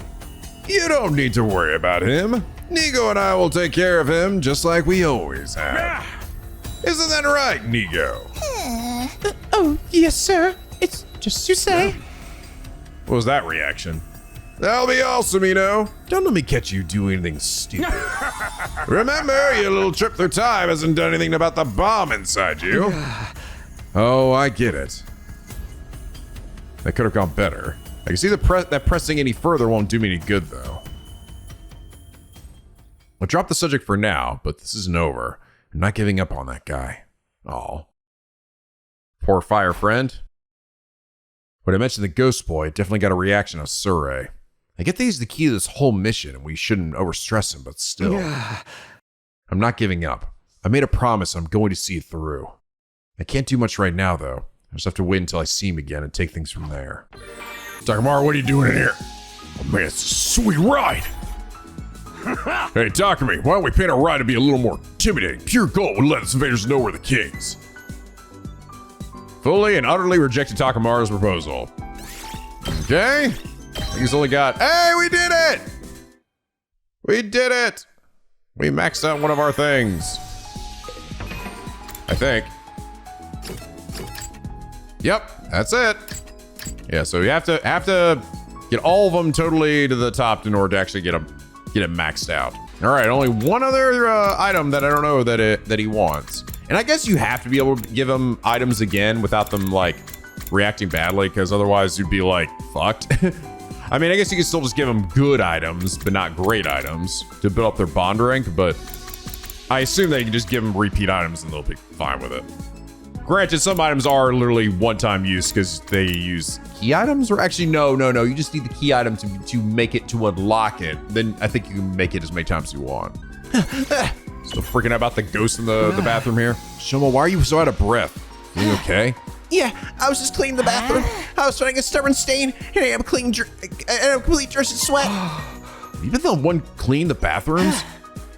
You don't need to worry about him. Nico and I will take care of him just like we always have. Isn't that right, Nico? Oh, yes, sir. It's just as you say. What was that reaction? That'll be all, Sumino. Don't let me catch you doing anything stupid. Remember, your little trip through time hasn't done anything about the bomb inside you. Oh, I get it. That could have gone better. I can see that pressing any further won't do me any good, though. I'll drop the subject for now, but this isn't over. I'm not giving up on that guy. Aw. Poor fire friend. When I mentioned the ghost boy, it definitely got a reaction of Sirei. I get that he's the key to this whole mission, and we shouldn't overstress him, but still. I'm not giving up. I made a promise, and I'm going to see it through. I can't do much right now, though. I just have to wait until I see him again and take things from there. Takamaro, what are you doing in here? Oh man, it's a sweet ride! Hey, Takumi, why don't we paint our ride to be a little more intimidating? Pure gold would let us invaders know we're the kings. Fully and utterly rejected Takamaro's proposal. Okay. He's only got... Hey, we did it! We did it! We maxed out one of our things. I think. Yep, that's it. Yeah, so you have to get all of them totally to the top in order to actually get it maxed out. All right, only one other item that I don't know that he wants. And I guess you have to be able to give him items again without them reacting badly, because otherwise you'd be fucked. I mean, I guess you can still just give them good items, but not great items to build up their bond rank, but I assume that you can just give them repeat items and they'll be fine with it. Granted, some items are literally one-time use because they use key items, or actually, no. You just need the key item to make it to unlock it. Then I think you can make it as many times as you want. Still freaking out about the ghost in the bathroom here. Shoma, why are you so out of breath? Are you okay? Yeah, I was just cleaning the bathroom. I was finding a stubborn stain, and I am completely drenched in sweat. You've been the one clean the bathrooms?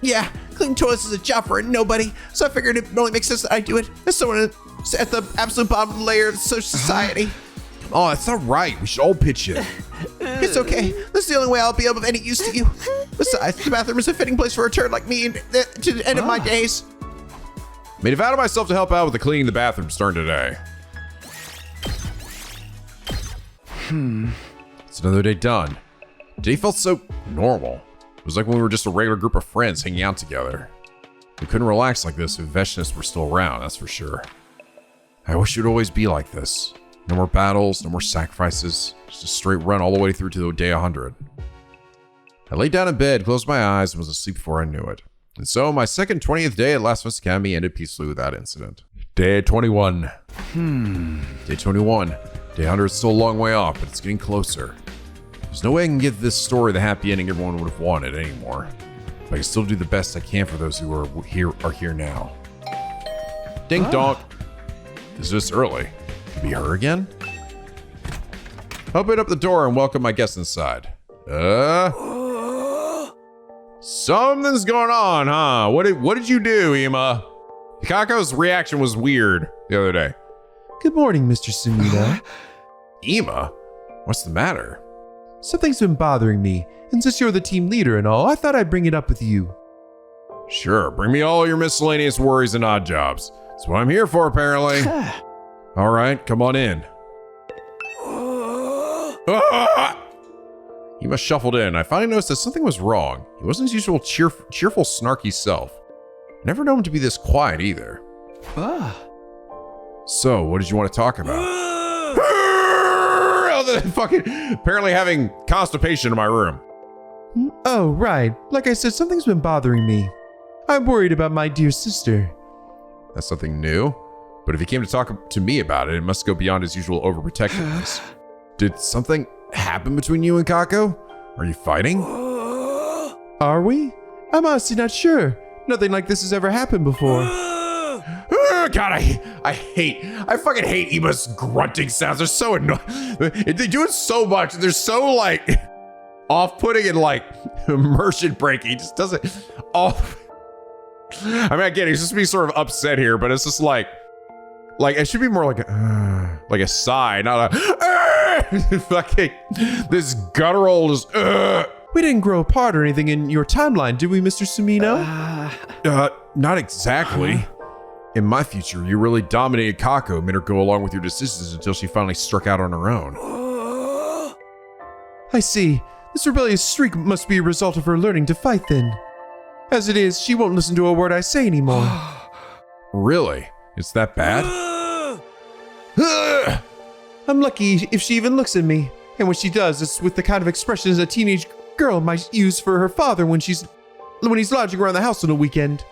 Yeah, cleaning toilets is a job for a nobody, so I figured it only makes sense that I do it as someone at the absolute bottom layer of social society. Oh, that's not right. We should all pitch in. It's okay. This is the only way I'll be of any use to you. Besides, the bathroom is a fitting place for a turd like me to the end of my days. Made a vow to myself to help out with the cleaning the bathroom starting today. It's another day done. Today felt so normal. It was like when we were just a regular group of friends hanging out together. We couldn't relax like this if Veshnists were still around, that's for sure. I wish it would always be like this. No more battles, no more sacrifices, just a straight run all the way through to day 100. I laid down in bed, closed my eyes, and was asleep before I knew it. And so my second 20th day at Last of Us Academy ended peacefully without incident. Day 21. Day 21. Day 100 is still a long way off, but it's getting closer. There's no way I can give this story the happy ending everyone would have wanted anymore. But I can still do the best I can for those who are here now. Dink donk. This is early. Could be her again? Open up the door and welcome my guests inside. Something's going on, huh? What did you do, Ima? Kako's reaction was weird the other day. Good morning, Mr. Sumino. Ima? What's the matter? Something's been bothering me, and since you're the team leader and all, I thought I'd bring it up with you. Sure, bring me all your miscellaneous worries and odd jobs. That's what I'm here for, apparently. All right, come on in. Ima shuffled in. I finally noticed that something was wrong. He wasn't his usual cheerful, snarky self. I never known him to be this quiet either. So, what did you want to talk about? Apparently having constipation in my room. Oh, right. Like I said, something's been bothering me. I'm worried about my dear sister. That's something new. But if he came to talk to me about it, it must go beyond his usual overprotectiveness. Did something happen between you and Kako? Are you fighting? Are we? I'm honestly not sure. Nothing like this has ever happened before. God, I fucking hate Ima's grunting sounds. They're so annoying. They do it so much. They're so like off-putting and like immersion breaking. He just does it off. I mean, I get it. He's just being sort of upset here, but it's just like it should be more like a sigh, not a fucking this guttural just. We didn't grow apart or anything in your timeline, did we, Mr. Sumino? Not exactly. In my future, you really dominated Kako, made her go along with your decisions until she finally struck out on her own. I see. This rebellious streak must be a result of her learning to fight then. As it is, she won't listen to a word I say anymore. Really? It's that bad? I'm lucky if she even looks at me. And when she does, it's with the kind of expressions a teenage girl might use for her father when he's lodging around the house on a weekend.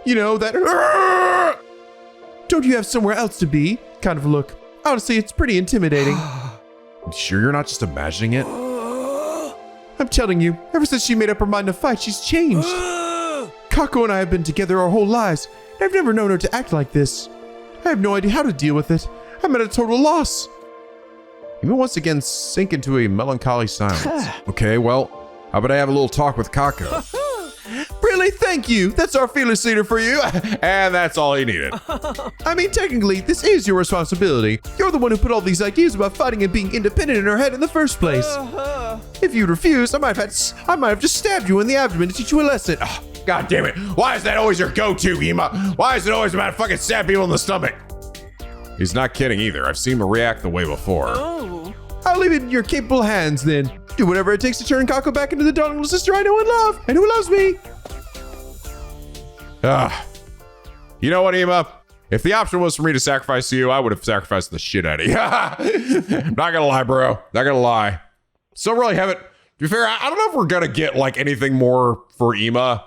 You know, that don't you have somewhere else to be kind of look. Honestly, it's pretty intimidating. You sure you're not just imagining it? I'm telling you, ever since she made up her mind to fight, she's changed. Kako and I have been together our whole lives, and I've never known her to act like this. I have no idea how to deal with it. I'm at a total loss. Ima once again sink into a melancholy silence. Okay, well, how about I have a little talk with Kako? Really? Thank you. That's our fearless leader for you. And that's all he needed. I mean, technically, this is your responsibility. You're the one who put all these ideas about fighting and being independent in her head in the first place. If you'd refused, I might have just stabbed you in the abdomen to teach you a lesson. Oh, God damn it. Why is that always your go-to, Ima? Why is it always about fucking stab people in the stomach? He's not kidding either. I've seen him react the way before. I'll leave it in your capable hands then. Do whatever it takes to turn Kako back into the darling little sister I know and love, and who loves me. You know what, Ima? If the option was for me to sacrifice you, I would have sacrificed the shit out of you. Not gonna lie, bro. Not gonna lie. So really haven't. To be fair, I don't know if we're gonna get like anything more for Ima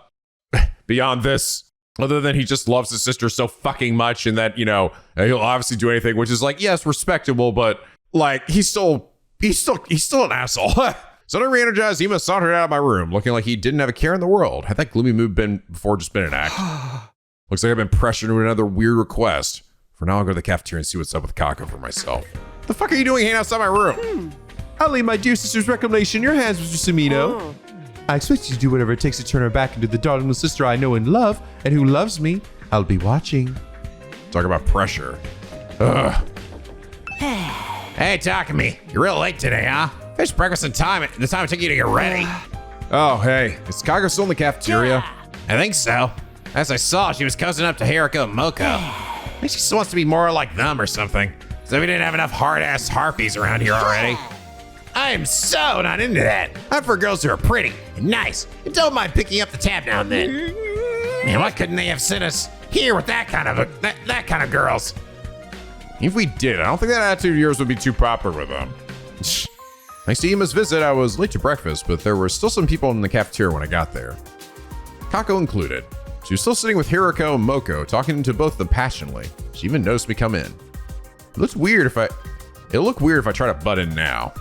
beyond this Other than he just loves his sister so fucking much and that, you know, he'll obviously do anything, which is like, yes, respectable, but like he's still an asshole. So to re-energize, Ima sauntered out of my room, looking like he didn't have a care in the world. Had that gloomy mood been an act? Looks like I've been pressured into another weird request. For now, I'll go to the cafeteria and see what's up with Kako for myself. The fuck are you doing hanging outside my room? I'll leave my dear sister's reclamation in your hands, Mr. Sumino. I expect you to do whatever it takes to turn her back into the darling little sister I know and love, and who loves me. I'll be watching. Talk about pressure. Ugh. Hey, Takumi, you're real late today, huh? Finished breakfast in time. The time it took you to get ready. Oh, hey, is Kako still in the cafeteria? I think so. As I saw, she was cozying up to Hiroko and Moko. I think she still wants to be more like them or something. So we didn't have enough hard-ass harpies around here already. I am so not into that. I'm for girls who are pretty and nice and don't mind picking up the tab now and then. Man, why couldn't they have sent us here with that kind of girls? If we did, I don't think that attitude of yours would be too popular with them. Thanks to Ima's visit, I was late to breakfast, but there were still some people in the cafeteria when I got there. Kako included. She was still sitting with Hiroko and Moko, talking to both of them passionately. She even noticed me come in. It'll look weird if I try to butt in now.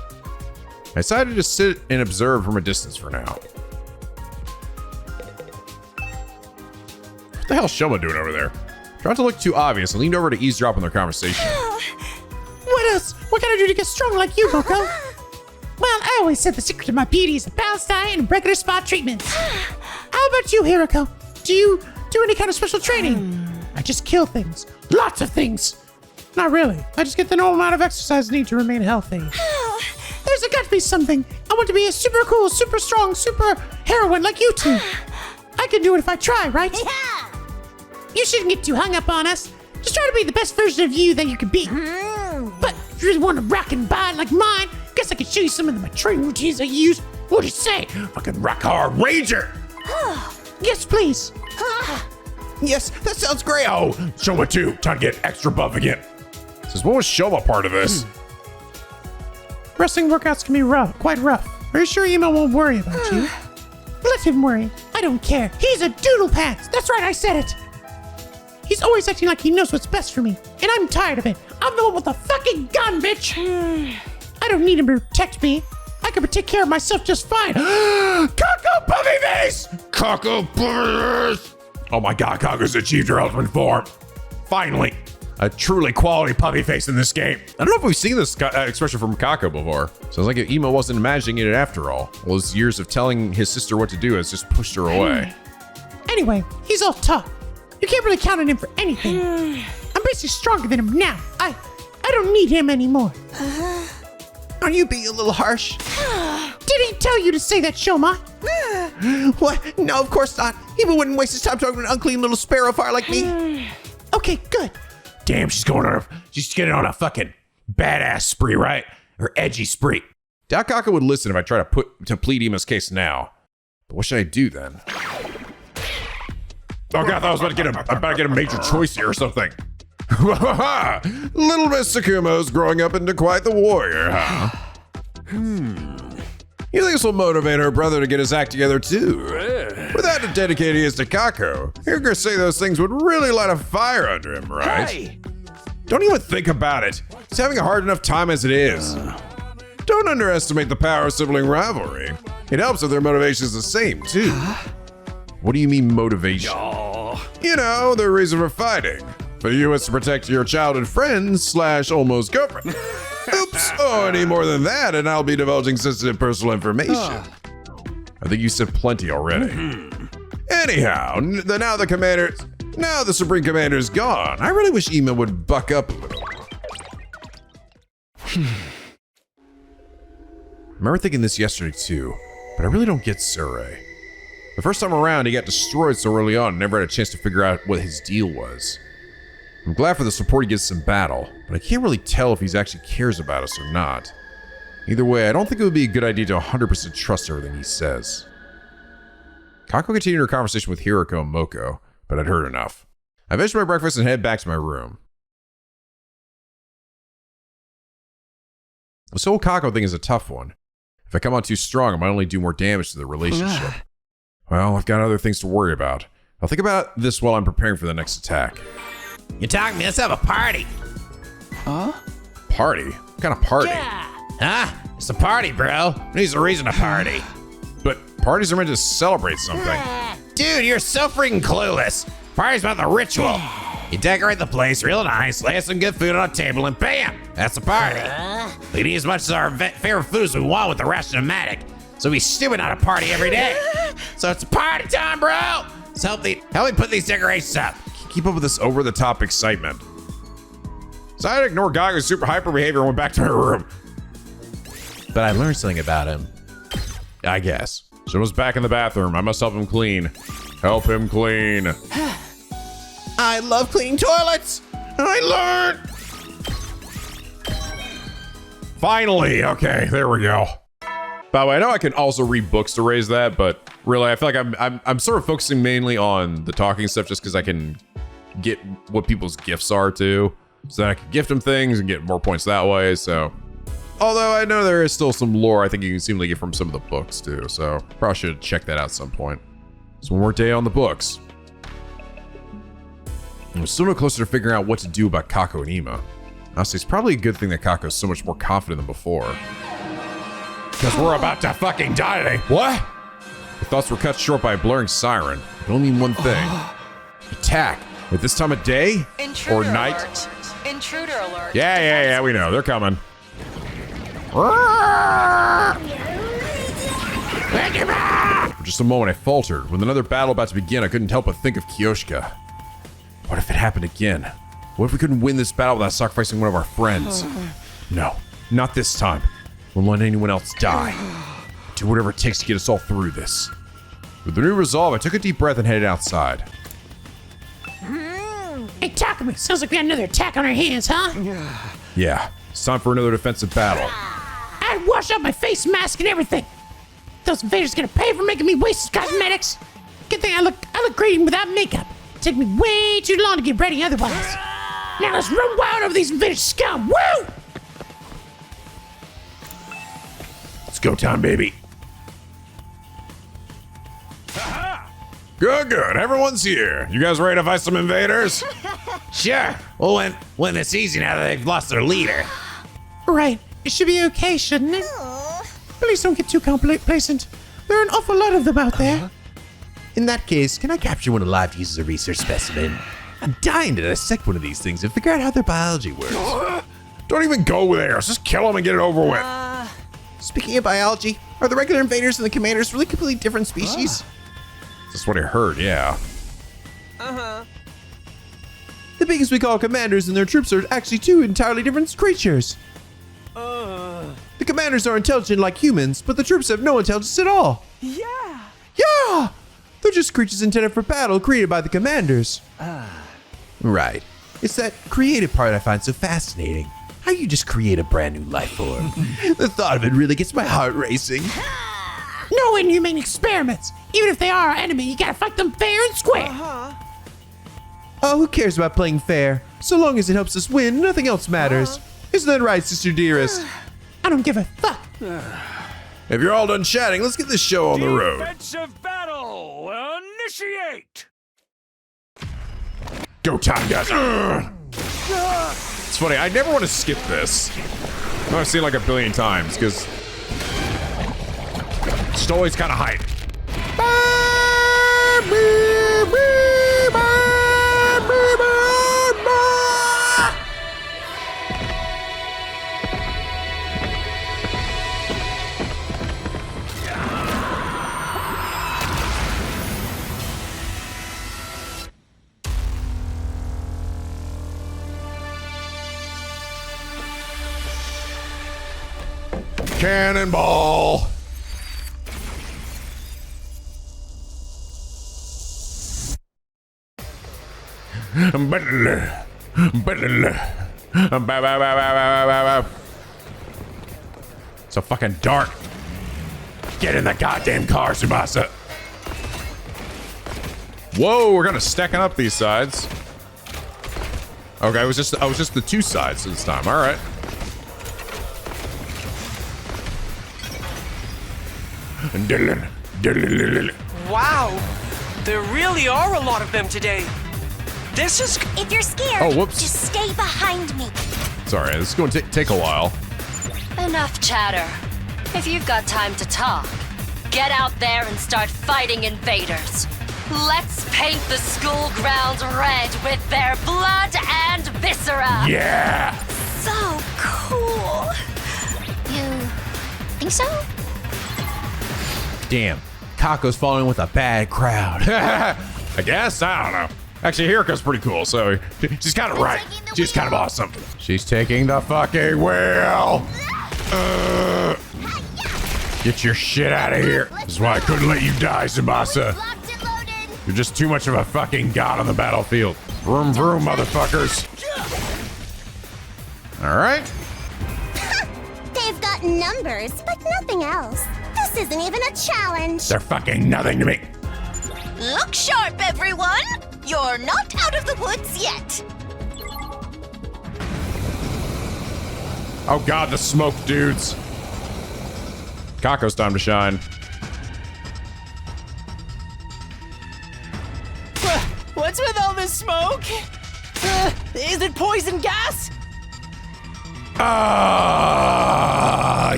I decided to sit and observe from a distance for now. What the hell's Shoma doing over there? Trying not to look too obvious, I leaned over to eavesdrop on their conversation. What else? What can I do to get strong like you, Moko? Well, I always said the secret to my beauty is a balanced diet and regular spa treatments. How about you, Hiroko? Do you do any kind of special training? I just kill things. Lots of things. Not really. I just get the normal amount of exercise I need to remain healthy. There's got to be something. I want to be a super cool, super strong, super heroine like you two. I can do it if I try, right? Yeah. You shouldn't get too hung up on us. Just try to be the best version of you that you can be. But if you really want a rockin' bod like mine, guess I can show you some of my training routines I use. What do you say? Fucking rock hard ranger. Yes, please. Yes, that sounds great. Oh, Shoma too. Time to get extra buff again. Says, what was Shoma part of this? Wrestling workouts can be quite rough. Are you sure Ima won't worry about you? Let him worry. I don't care. He's a doodle pants. That's right, I said it. He's always acting like he knows what's best for me, and I'm tired of it. I'm the one with the fucking gun, bitch. I don't need him to protect me. I can take care of myself just fine. Kako Puffy Face! Kako Puffy Face! Oh my god, Kako's achieved her ultimate form. Finally, a truly quality puppy face in this game. I don't know if we've seen this expression from Kako before. Sounds like Ima wasn't imagining it after all. All those years of telling his sister what to do has just pushed her away. Anyway, he's all tough. You can't really count on him for anything. I'm basically stronger than him now. I don't need him anymore. Are you being a little harsh? Did he tell you to say that, Shoma? What? No, of course not. He wouldn't waste his time talking to an unclean little sparrow fire like me. Okay, good. Damn, she's getting on a fucking badass spree, right? Or edgy spree. Doubt Kako would listen if I try to plead Ima's case now. But what should I do then? Oh god, I thought I was about to get a major choice here or something. Little Miss Sakumo's growing up into quite the warrior, huh? You think this will motivate her brother to get his act together too? Without dedicating his to Kako, you're gonna say those things would really light a fire under him, right? Hey. Don't even think about it. He's having a hard enough time as it is. Don't underestimate the power of sibling rivalry. It helps if their motivation is the same, too. What do you mean motivation? You know, their reason for fighting. For you, it's to protect your childhood friends / almost girlfriend. Oops, any more than that and I'll be divulging sensitive personal information. I think you said plenty already. Anyhow, now the Supreme Commander's gone. I really wish Ima would buck up a little. I remember thinking this yesterday too, but I really don't get Sirei. The first time around, he got destroyed so early on and never had a chance to figure out what his deal was. I'm glad for the support he gives in battle, but I can't really tell if he actually cares about us or not. Either way, I don't think it would be a good idea to 100% trust everything he says. Kako continued her conversation with Hiroko and Moko, but I'd heard enough. I finished my breakfast and headed back to my room. This whole Kako thing is a tough one. If I come on too strong, I might only do more damage to the relationship. Well, I've got other things to worry about. I'll think about this while I'm preparing for the next attack. You talking to me? Let's have a party. Party? What kind of party? Huh? It's a party, bro. Who needs a reason to party? But parties are meant to celebrate something. Dude, you're so freaking clueless. Party's about the ritual. You decorate the place real nice, lay some good food on a table, and bam! That's a party. We can eat as much as our favorite food as we want with the ration-o-matic. So we stupid not a party every day. So it's party time, bro! So help me put these decorations up. Keep up with this over-the-top excitement. So I had to ignore Gaga's super hyper behavior and went back to my room. But I learned something about him. I guess. Shino's back in the bathroom. I must help him clean. Help him clean. I love cleaning toilets. I learned. Finally. Okay, there we go. By the way, I know I can also read books to raise that, but really, I feel like I'm sort of focusing mainly on the talking stuff just because I can get what people's gifts are too. So that I can gift them things and get more points that way, so. Although I know there is still some lore I think you can seemingly get from some of the books too, so probably should check that out at some point. So one more day on the books. And we're still no closer to figuring out what to do about Kako and Ima. Honestly, it's probably a good thing that Kako's so much more confident than before. Because we're about to fucking die today. What? The thoughts were cut short by a blaring siren. It only mean one thing. Attack. At this time of day? Intruder or night? Alert. Intruder alert. Yeah, we know. They're coming. For just a moment, I faltered. With another battle about to begin, I couldn't help but think of Kyoshka. What if it happened again? What if we couldn't win this battle without sacrificing one of our friends? No, not this time. Won't let anyone else die. Do whatever it takes to get us all through this. With the new resolve, I took a deep breath and headed outside. Hey, Takumi, sounds like we got another attack on our hands, huh? Yeah, it's time for another defensive battle. I'd wash out my face mask and everything. Those invaders gonna pay for making me waste cosmetics. Good thing I look great without makeup. Take me way too long to get ready otherwise. Now let's run wild over these invaders scum. Woo! It's go time, baby. Good. Everyone's here. You guys ready to fight some invaders? Sure. We'll win this easy now that they've lost their leader. Right. It should be okay, shouldn't it? Please don't get too complacent. There are an awful lot of them out there. In that case, can I capture one alive to use as a research specimen? I'm dying to dissect one of these things and figure out how their biology works. Don't even go there. Just kill them and get it over with. Speaking of biology, are the regular invaders and the commanders really completely different species? That's what I heard, yeah. The beings we call commanders and their troops are actually two entirely different creatures. The commanders are intelligent like humans, but the troops have no intelligence at all. Yeah! They're just creatures intended for battle created by the commanders. Right. It's that creative part I find so fascinating. How you just create a brand new life form. The thought of it really gets my heart racing. No inhumane experiments. Even if they are our enemy, you gotta fight them fair and square. Oh, who cares about playing fair? So long as it helps us win, nothing else matters. Isn't that right, Sister Dearest? I don't give a fuck. If you're all done chatting, let's get this show on the road. Defensive battle, initiate! Go time, guys. It's funny, I never want to skip this. I've seen it like a billion times, because it's always kind of hype. Cannonball! So fucking dark. Get in the goddamn car, Tsubasa. Whoa, we're gonna stacking up these sides. Okay, I was just the two sides this time. All right. Wow. 「 Dylan, Dylan, Dylan, Dylan. 「 Dylan, Dylan, Dylan, Dylan. 」 Wow. 「 Dylan, Dylan, Dylan, Dylan. 」 Wow. 「 Dylan, Dylan, Dylan, Dylan. 」 « There really are a lot of them today. This is... If you're scared, Oh, whoops. just stay behind me. Sorry, this is going to take a while. Enough chatter. If you've got time to talk, get out there and start fighting invaders. Let's paint the school grounds red with their blood and viscera. Yeah! So cool. You think so? Damn, Kako's following with a bad crowd. I guess, I don't know. Actually, Hiriko's pretty cool, so she's kind of right. She's kind of awesome. She's taking the fucking wheel. Get your shit out of here. This is why I couldn't let you die, Tsubasa. You're just too much of a fucking god on the battlefield. Vroom vroom, motherfuckers. All right. They've got numbers, but nothing else. This isn't even a challenge. They're fucking nothing to me. Look sharp, everyone. You're not out of the woods yet. Oh god, the smoke dudes. Kako's time to shine. What's with all this smoke? Is it poison gas?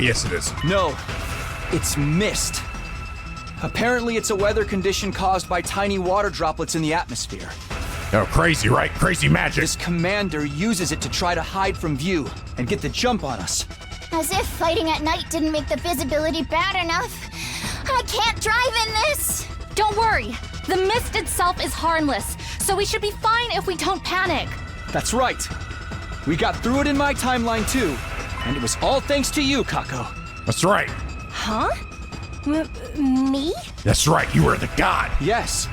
Yes it is. No, it's mist. Apparently it's a weather condition caused by tiny water droplets in the atmosphere. Oh, crazy, right? Crazy magic. This commander uses it to try to hide from view and get the jump on us. As if fighting at night didn't make the visibility bad enough. I can't drive in this. Don't worry. The mist itself is harmless, so we should be fine if we don't panic. That's right. We got through it in my timeline too, and it was all thanks to you, Kako. That's right. Huh? Me? That's right, you were the god. Yes.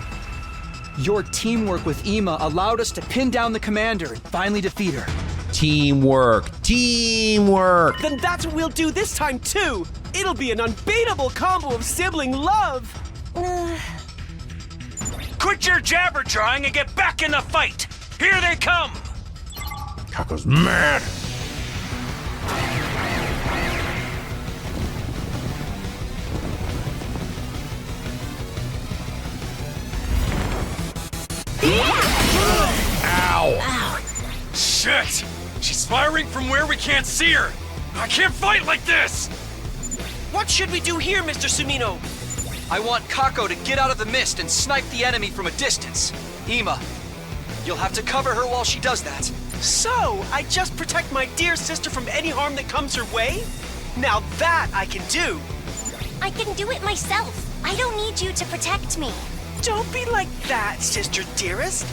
Your teamwork with Ima allowed us to pin down the commander and finally defeat her. Teamwork. Teamwork. Then that's what we'll do this time too. It'll be an unbeatable combo of sibling love. Quit your jabber jawing and get back in the fight. Here they come. Kako's mad. Ow. Shit! She's firing from where we can't see her. I can't fight like this. What should we do here, Mr. Sumino? I want Kako to get out of the mist and snipe the enemy from a distance. Ima, you'll have to cover her while she does that. So, I just protect my dear sister from any harm that comes her way? Now that I can do. I can do it myself. I don't need you to protect me. Don't be like that, sister dearest.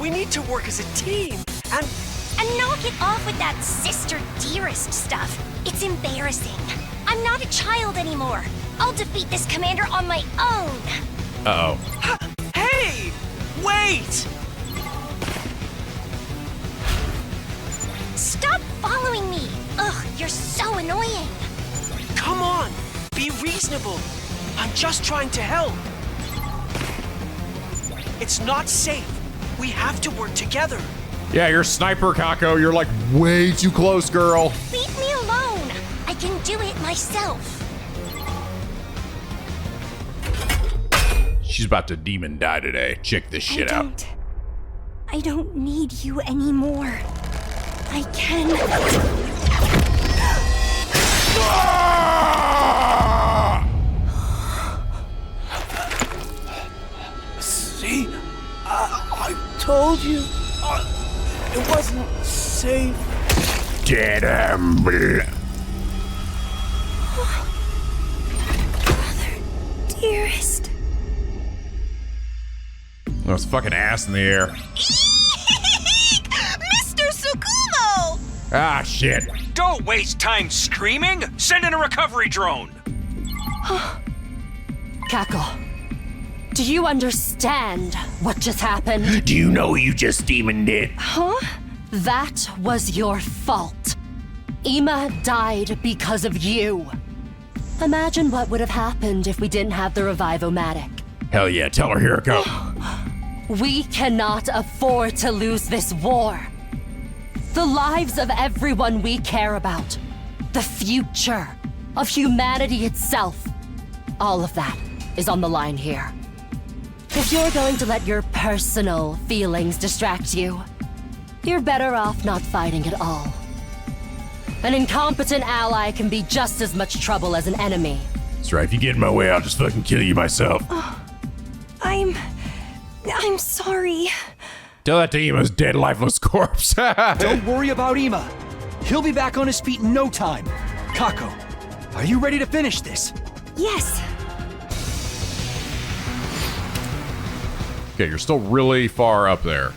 We need to work as a team, and knock it off with that sister dearest stuff. It's embarrassing. I'm not a child anymore. I'll defeat this commander on my own. Uh-oh. Hey! Wait! Stop following me. Ugh, you're so annoying. Come on, be reasonable. I'm just trying to help. It's not safe. We have to work together. Yeah, you're sniper, Kako. You're like way too close, girl. Leave me alone. I can do it myself. She's about to demon die today. Check this shit out. I don't need you anymore. I can. See? I told you. It wasn't safe. Get him. Dearest. There's fucking ass in the air. Mr. Tsukumo! Ah, shit. Don't waste time screaming. Send in a recovery drone. Kako, do you understand what just happened? Do you know you just demoned it? Huh? That was your fault. Ima died because of you. Imagine what would have happened if we didn't have the Revive-O-Matic. Hell yeah, tell her Hiriko. We cannot afford to lose this war. The lives of everyone we care about. The future of humanity itself. All of that is on the line here. If you're going to let your personal feelings distract you, you're better off not fighting at all. An incompetent ally can be just as much trouble as an enemy. That's right, if you get in my way, I'll just fucking kill you myself. I'm sorry. Tell that to Ima's dead, lifeless corpse. Don't worry about Ima. He'll be back on his feet in no time. Kako, are you ready to finish this? Yes. Okay, you're still really far up there.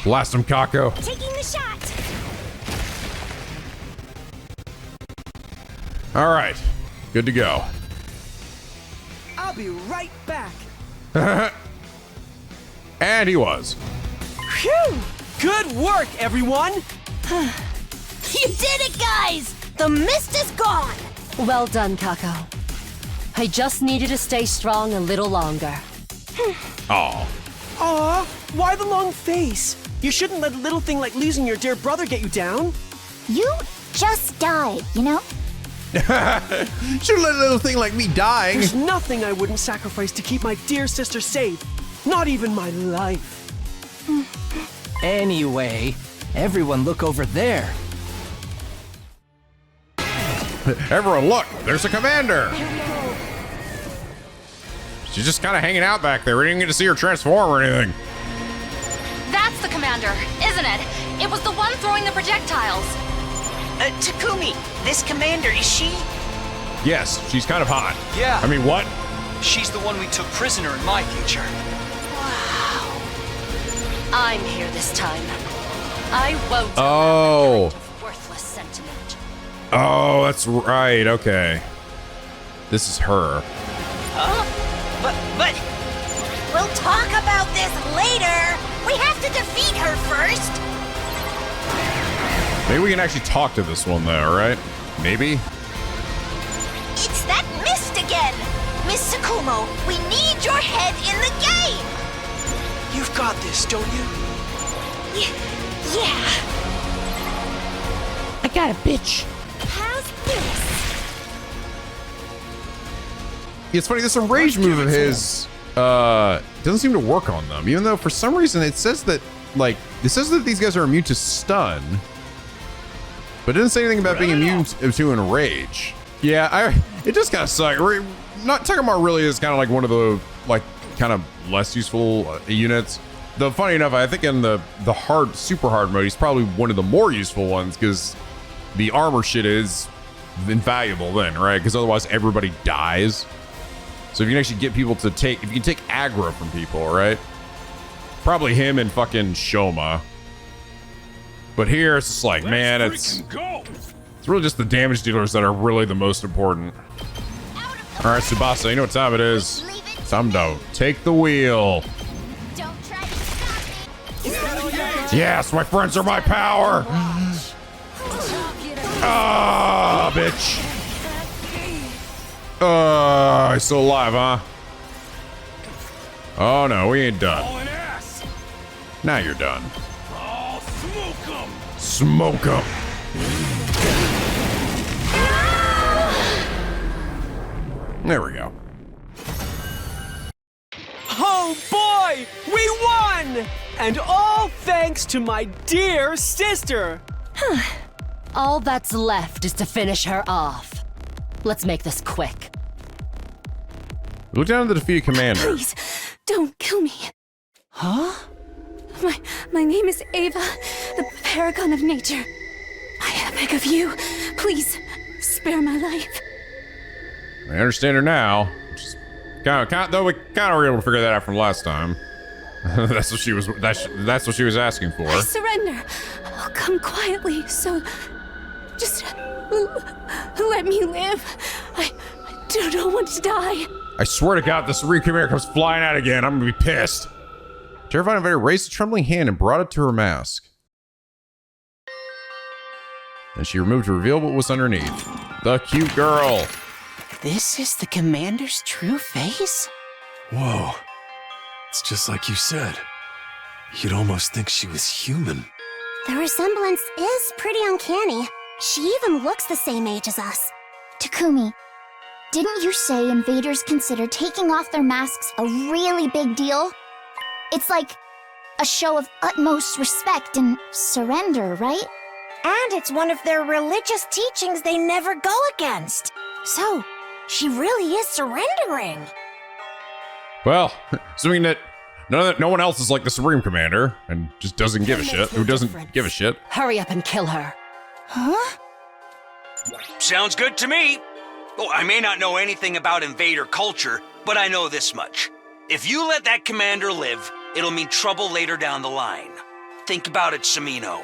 Blast him, Kako. Taking the shot. All right, good to go. I'll be right back. And he was. Phew! Good work, everyone! You did it, guys! The mist is gone! Well done, Kako. I just need you to stay strong a little longer. Oh. Aw, why the long face? You shouldn't let a little thing like losing your dear brother get you down. You just died, you know? Should've let a little thing like me dying. There's nothing I wouldn't sacrifice to keep my dear sister safe. Not even my life. Anyway, everyone look over there. Everyone, look, there's a commander. She's just kind of hanging out back there. We didn't get to see her transform or anything. That's the commander, isn't it? It was the one throwing the projectiles. Takumi, this commander, is she? Yes, she's kind of hot. Yeah. I mean, what? She's the one we took prisoner in my future. I'm here this time. I won't Oh. worthless sentiment. Oh, that's right. Okay. This is her. But... We'll talk about this later. We have to defeat her first. Maybe we can actually talk to this one though, right? Maybe? It's that mist again. Miss Tsukumo, we need your head in the game. You've got this, don't you? Yeah. I got a bitch. How's this? It's funny, this rage move of his doesn't seem to work on them, even though for some reason it says that, like, it says that these guys are immune to stun, but it didn't say anything about being immune to enrage. Yeah, it just kind of sucks. Not Takuma really is kind of like one of the, like, kind of less useful units. Though funny enough, I think in the hard, super hard mode, he's probably one of the more useful ones because the armor shit is invaluable then, right? Because otherwise everybody dies. So if you can actually get people to take, if you can take aggro from people, right? Probably him and fucking Shoma. But here it's just like, man, it's really just the damage dealers that are really the most important. All right, Tsubasa, you know what time it is. Time to take the wheel. Don't try to stop me. Yes, my friends are my power. Ah, bitch. He's still alive, huh? Oh no, we ain't done. Now you're done. Smoke 'em. There we go. Oh boy, we won! And all thanks to my dear sister. All that's left is to finish her off. Let's make this quick. Look down at the defeated commander. Please, don't kill me. Huh? My name is Ava, the paragon of nature. I beg of you, please, spare my life. I understand her now. Just though we kind of were able to figure that out from last time. That's what she was. That's what she was asking for. I surrender. I'll come quietly, so just let me live. I don't want to die. I swear to God, this Sirei commander comes flying out again. I'm gonna be pissed. Terrified Invader raised a trembling hand and brought it to her mask. And she removed to reveal what was underneath. The cute girl. This is the commander's true face? Whoa. It's just like you said. You'd almost think she was human. The resemblance is pretty uncanny. She even looks the same age as us. Takumi, Didn't you say invaders consider taking off their masks a really big deal? It's like a show of utmost respect and surrender, right? And it's one of their religious teachings they never go against. So, she really is surrendering. Well, assuming that no one else is like the Supreme Commander and just doesn't give a shit, who doesn't give a shit. Hurry up and kill her. Huh? Sounds good to me. Oh, I may not know anything about invader culture, but I know this much. If you let that commander live, it'll mean trouble later down the line. Think about it, Sumino.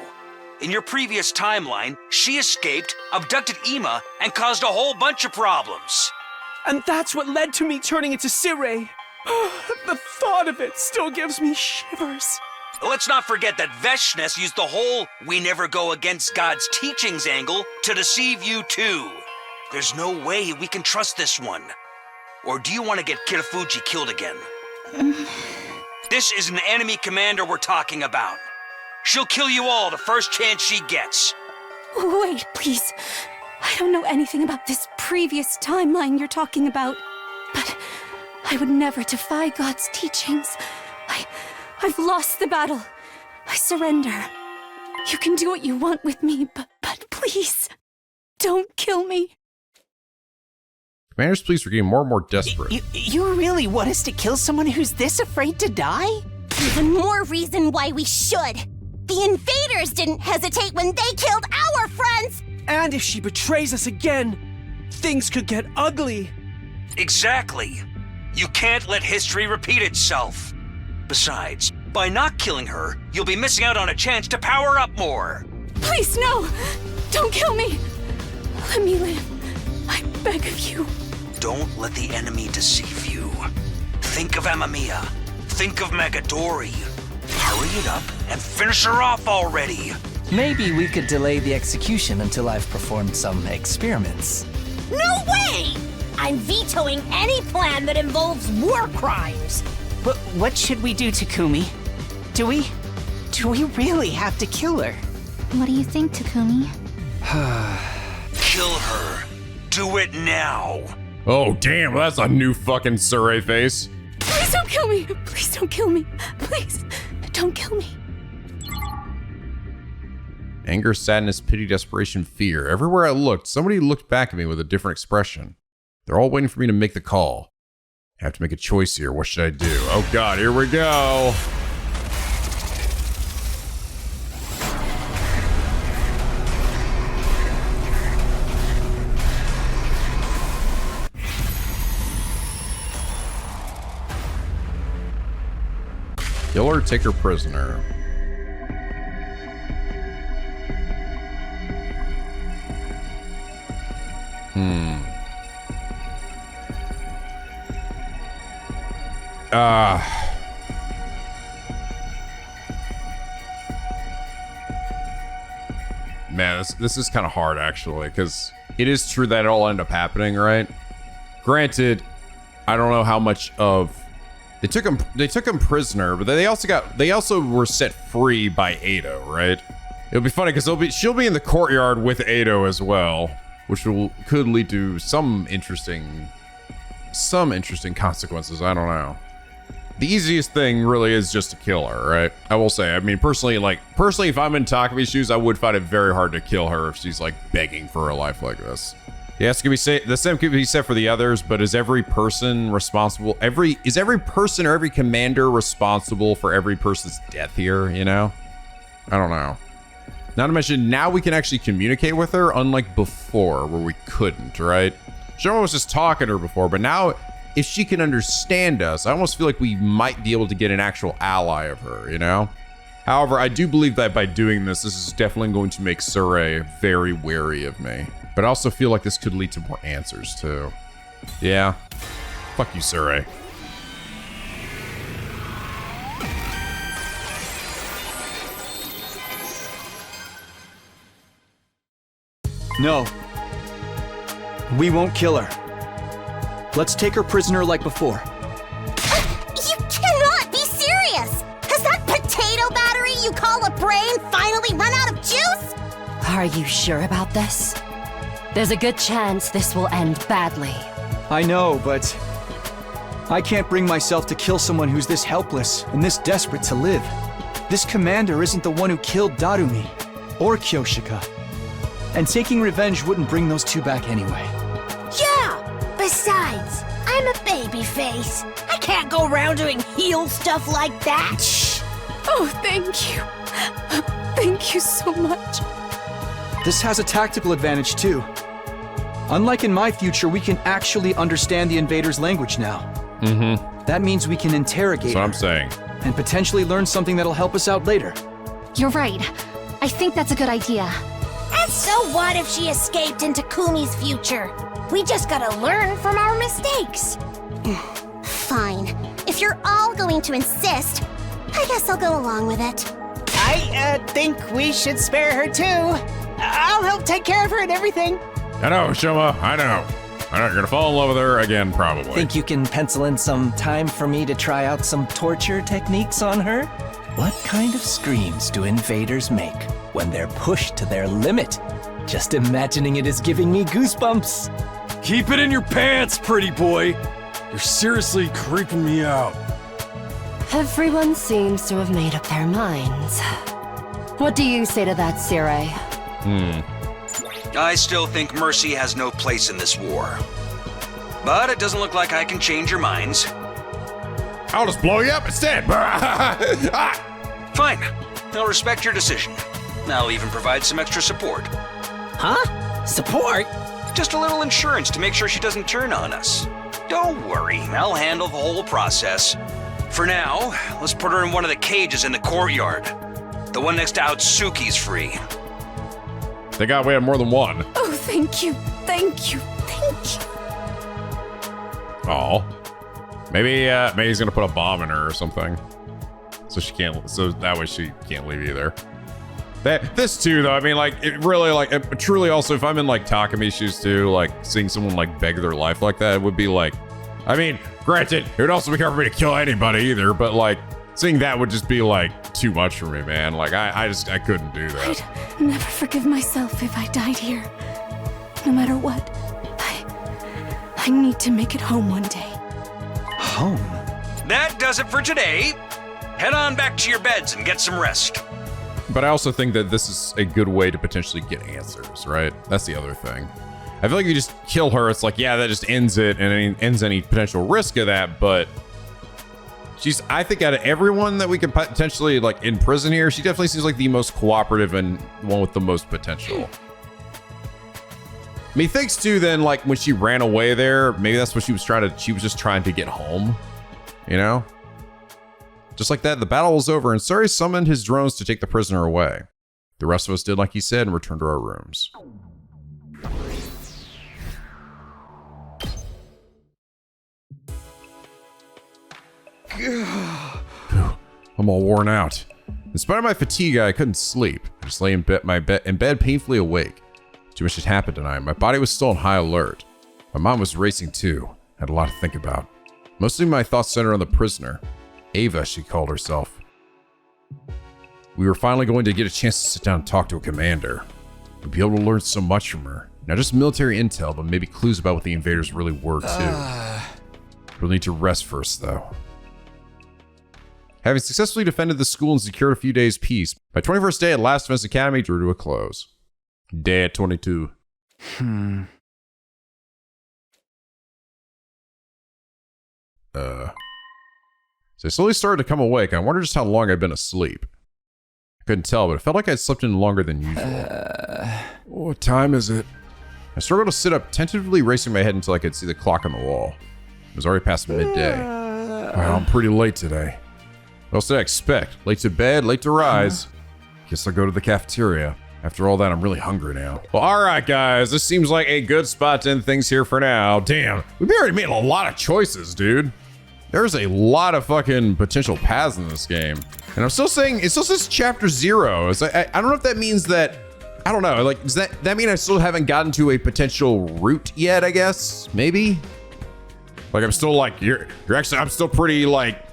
In your previous timeline, she escaped, abducted Ima, and caused a whole bunch of problems. And that's what led to me turning into Sirei. The thought of it still gives me shivers. Let's not forget that Veshnes used the whole "we never go against God's teachings" angle to deceive you too. There's no way we can trust this one. Or do you want to get Kitafuji killed again? This is an enemy commander we're talking about. She'll kill you all the first chance she gets. Wait, please. I don't know anything about this previous timeline you're talking about. But I would never defy God's teachings. I've lost the battle. I surrender. You can do what you want with me, but please, don't kill me. Commander's pleas are getting more and more desperate. You really want us to kill someone who's this afraid to die? Even more reason why we should. The invaders didn't hesitate when they killed our friends! And if she betrays us again, things could get ugly. Exactly. You can't let history repeat itself. Besides, by not killing her, you'll be missing out on a chance to power up more. Please, no! Don't kill me! Let me live. I beg of you. Don't let the enemy deceive you. Think of Amamiya. Think of Megadori. Hurry it up and finish her off already. Maybe we could delay the execution until I've performed some experiments. No way! I'm vetoing any plan that involves war crimes. But what should we do, Takumi? Do we really have to kill her? What do you think, Takumi? Kill her. Do it now. Oh, damn, that's a new fucking Sirei face. Please don't kill me! Please don't kill me! Please, don't kill me. Anger, sadness, pity, desperation, fear. Everywhere I looked, somebody looked back at me with a different expression. They're all waiting for me to make the call. I have to make a choice here. What should I do? Oh god, here we go. Kill her, take her prisoner. Man, this is kind of hard actually, because it is true that it all ended up happening, right? Granted, I don't know how much of they took him prisoner, but they also were set free by Ado, right? It'll be funny because she'll be in the courtyard with Ado as well, which could lead to some interesting consequences. I don't know. The easiest thing really is just to kill her, right? I will say, I mean, personally, if I'm in Takumi's shoes, I would find it very hard to kill her if she's like begging for her life like this. Yes, the same could be said for the others, but is every person responsible? Is every person or every commander responsible for every person's death here, you know? I don't know. Not to mention, now we can actually communicate with her, unlike before, where we couldn't, right? Shoma was just talking to her before, but now, if she can understand us, I almost feel like we might be able to get an actual ally of her, you know? However, I do believe that by doing this is definitely going to make Sirei very wary of me. But I also feel like this could lead to more answers, too. Yeah. Fuck you, Sirei. No. We won't kill her. Let's take her prisoner like before. You cannot be serious! Has that potato battery you call a brain finally run out of juice? Are you sure about this? There's a good chance this will end badly. I know, but I can't bring myself to kill someone who's this helpless and this desperate to live. This commander isn't the one who killed Darumi or Kyoshika. And taking revenge wouldn't bring those two back anyway. Yeah! Besides, I'm a baby face. I can't go around doing heel stuff like that. Oh, thank you. Thank you so much. This has a tactical advantage too. Unlike in my future, we can actually understand the invaders' language now. Mm-hmm. That means we can interrogate That's what her I'm saying. and potentially learn something that'll help us out later. You're right. I think that's a good idea. And so what if she escaped into Kumi's future? We just gotta learn from our mistakes. Fine. If you're all going to insist, I guess I'll go along with it. I think we should spare her too. I'll help take care of her and everything. I know, Shoma. I know. You're gonna fall in love with her again, probably. Think you can pencil in some time for me to try out some torture techniques on her? What kind of screams do invaders make when they're pushed to their limit? Just imagining it is giving me goosebumps. Keep it in your pants, pretty boy. You're seriously creeping me out. Everyone seems to have made up their minds. What do you say to that, Sirei? I still think mercy has no place in this war. But it doesn't look like I can change your minds. I'll just blow you up instead. Fine. I'll respect your decision. I'll even provide some extra support. Huh? Support? Just a little insurance to make sure she doesn't turn on us. Don't worry, I'll handle the whole process. For now, let's put her in one of the cages in the courtyard. The one next to Outsuki's free. Thank God we have more than one. Oh, thank you. Thank you. Thank you. Oh, maybe he's gonna put a bomb in her or something, so that way she can't leave either. This too, though. I mean, like, it really, like, it truly. Also, if I'm in like Takumi's shoes too, like seeing someone like beg their life like that, it would be like, I mean, granted, it would also be hard for me to kill anybody either, but like seeing that would just be like too much for me, man. Like I couldn't do that. I'd never forgive myself if I died here. No matter what, I need to make it home one day. Home? That does it for today. Head on back to your beds and get some rest. But I also think that this is a good way to potentially get answers, right? That's the other thing. I feel like if you just kill her, it's like, yeah, that just ends it and ends any potential risk of that. But I think out of everyone that we could potentially like in prison here, she definitely seems like the most cooperative and one with the most potential. I mean, thanks to then, like when she ran away there, maybe that's what she was just trying to get home, you know? Just like that, the battle was over and Sirei summoned his drones to take the prisoner away. The rest of us did like he said and returned to our rooms. I'm all worn out. In spite of my fatigue, I couldn't sleep. I just lay in bed painfully awake. Too much had happened tonight. My body was still on high alert. My mind was racing too. I had a lot to think about. Mostly my thoughts centered on the prisoner. Ava, she called herself. We were finally going to get a chance to sit down and talk to a commander. We'd be able to learn so much from her. Not just military intel, but maybe clues about what the invaders really were too. We'll need to rest first though. Having successfully defended the school and secured a few days' peace, my 21st day at Last Defense Academy drew to a close. Day at 22. So I slowly started to come awake. I wondered just how long I'd been asleep. I couldn't tell, but it felt like I'd slept in longer than usual. What time is it? I struggled to sit up, tentatively racing my head until I could see the clock on the wall. It was already past midday. Wow, I'm pretty late today. What else did I expect? Late to bed, late to rise. Guess I'll go to the cafeteria. After all that, I'm really hungry now. Well, all right, guys. This seems like a good spot to end things here for now. Damn, we've already made a lot of choices, dude. There's a lot of fucking potential paths in this game. And I'm still saying, it still says chapter 0. I don't know if that means that, I don't know. Like, does that mean I still haven't gotten to a potential route yet, I guess? Maybe? Like, I'm still like, I'm still pretty like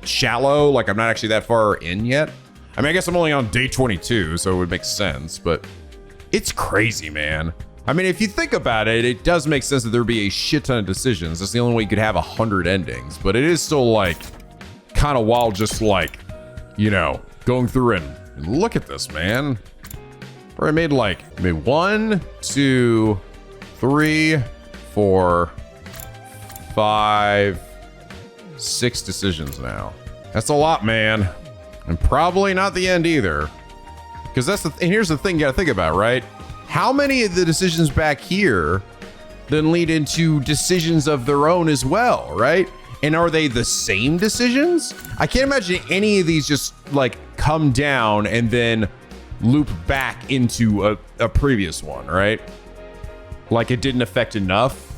shallow. Like, I'm not actually that far in yet. I mean, I guess I'm only on day 22, so it would make sense, but it's crazy, man. I mean, if you think about it, it does make sense that there'd be a shit ton of decisions. That's the only way you could have 100 endings, but it is still like kind of wild, just like, you know, going through and look at this, man. Where I made 1, 2, 3, 4, 5, 6 decisions now. That's a lot, man. And probably not the end either. Because and here's the thing you gotta think about, right? How many of the decisions back here then lead into decisions of their own as well, right? And are they the same decisions? I can't imagine any of these just like come down and then loop back into a previous one, right? Like it didn't affect enough.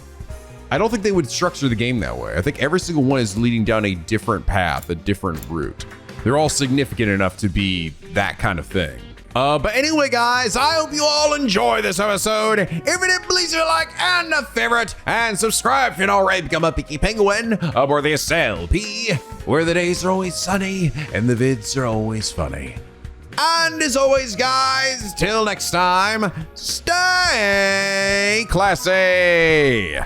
I don't think they would structure the game that way. I think every single one is leading down a different path, a different route. They're all significant enough to be that kind of thing. But anyway, guys, I hope you all enjoy this episode. If you did, please leave a like and a favorite, and subscribe if you're not already become a picky penguin aboard the SLP, where the days are always sunny and the vids are always funny. And as always, guys, till next time, stay classy.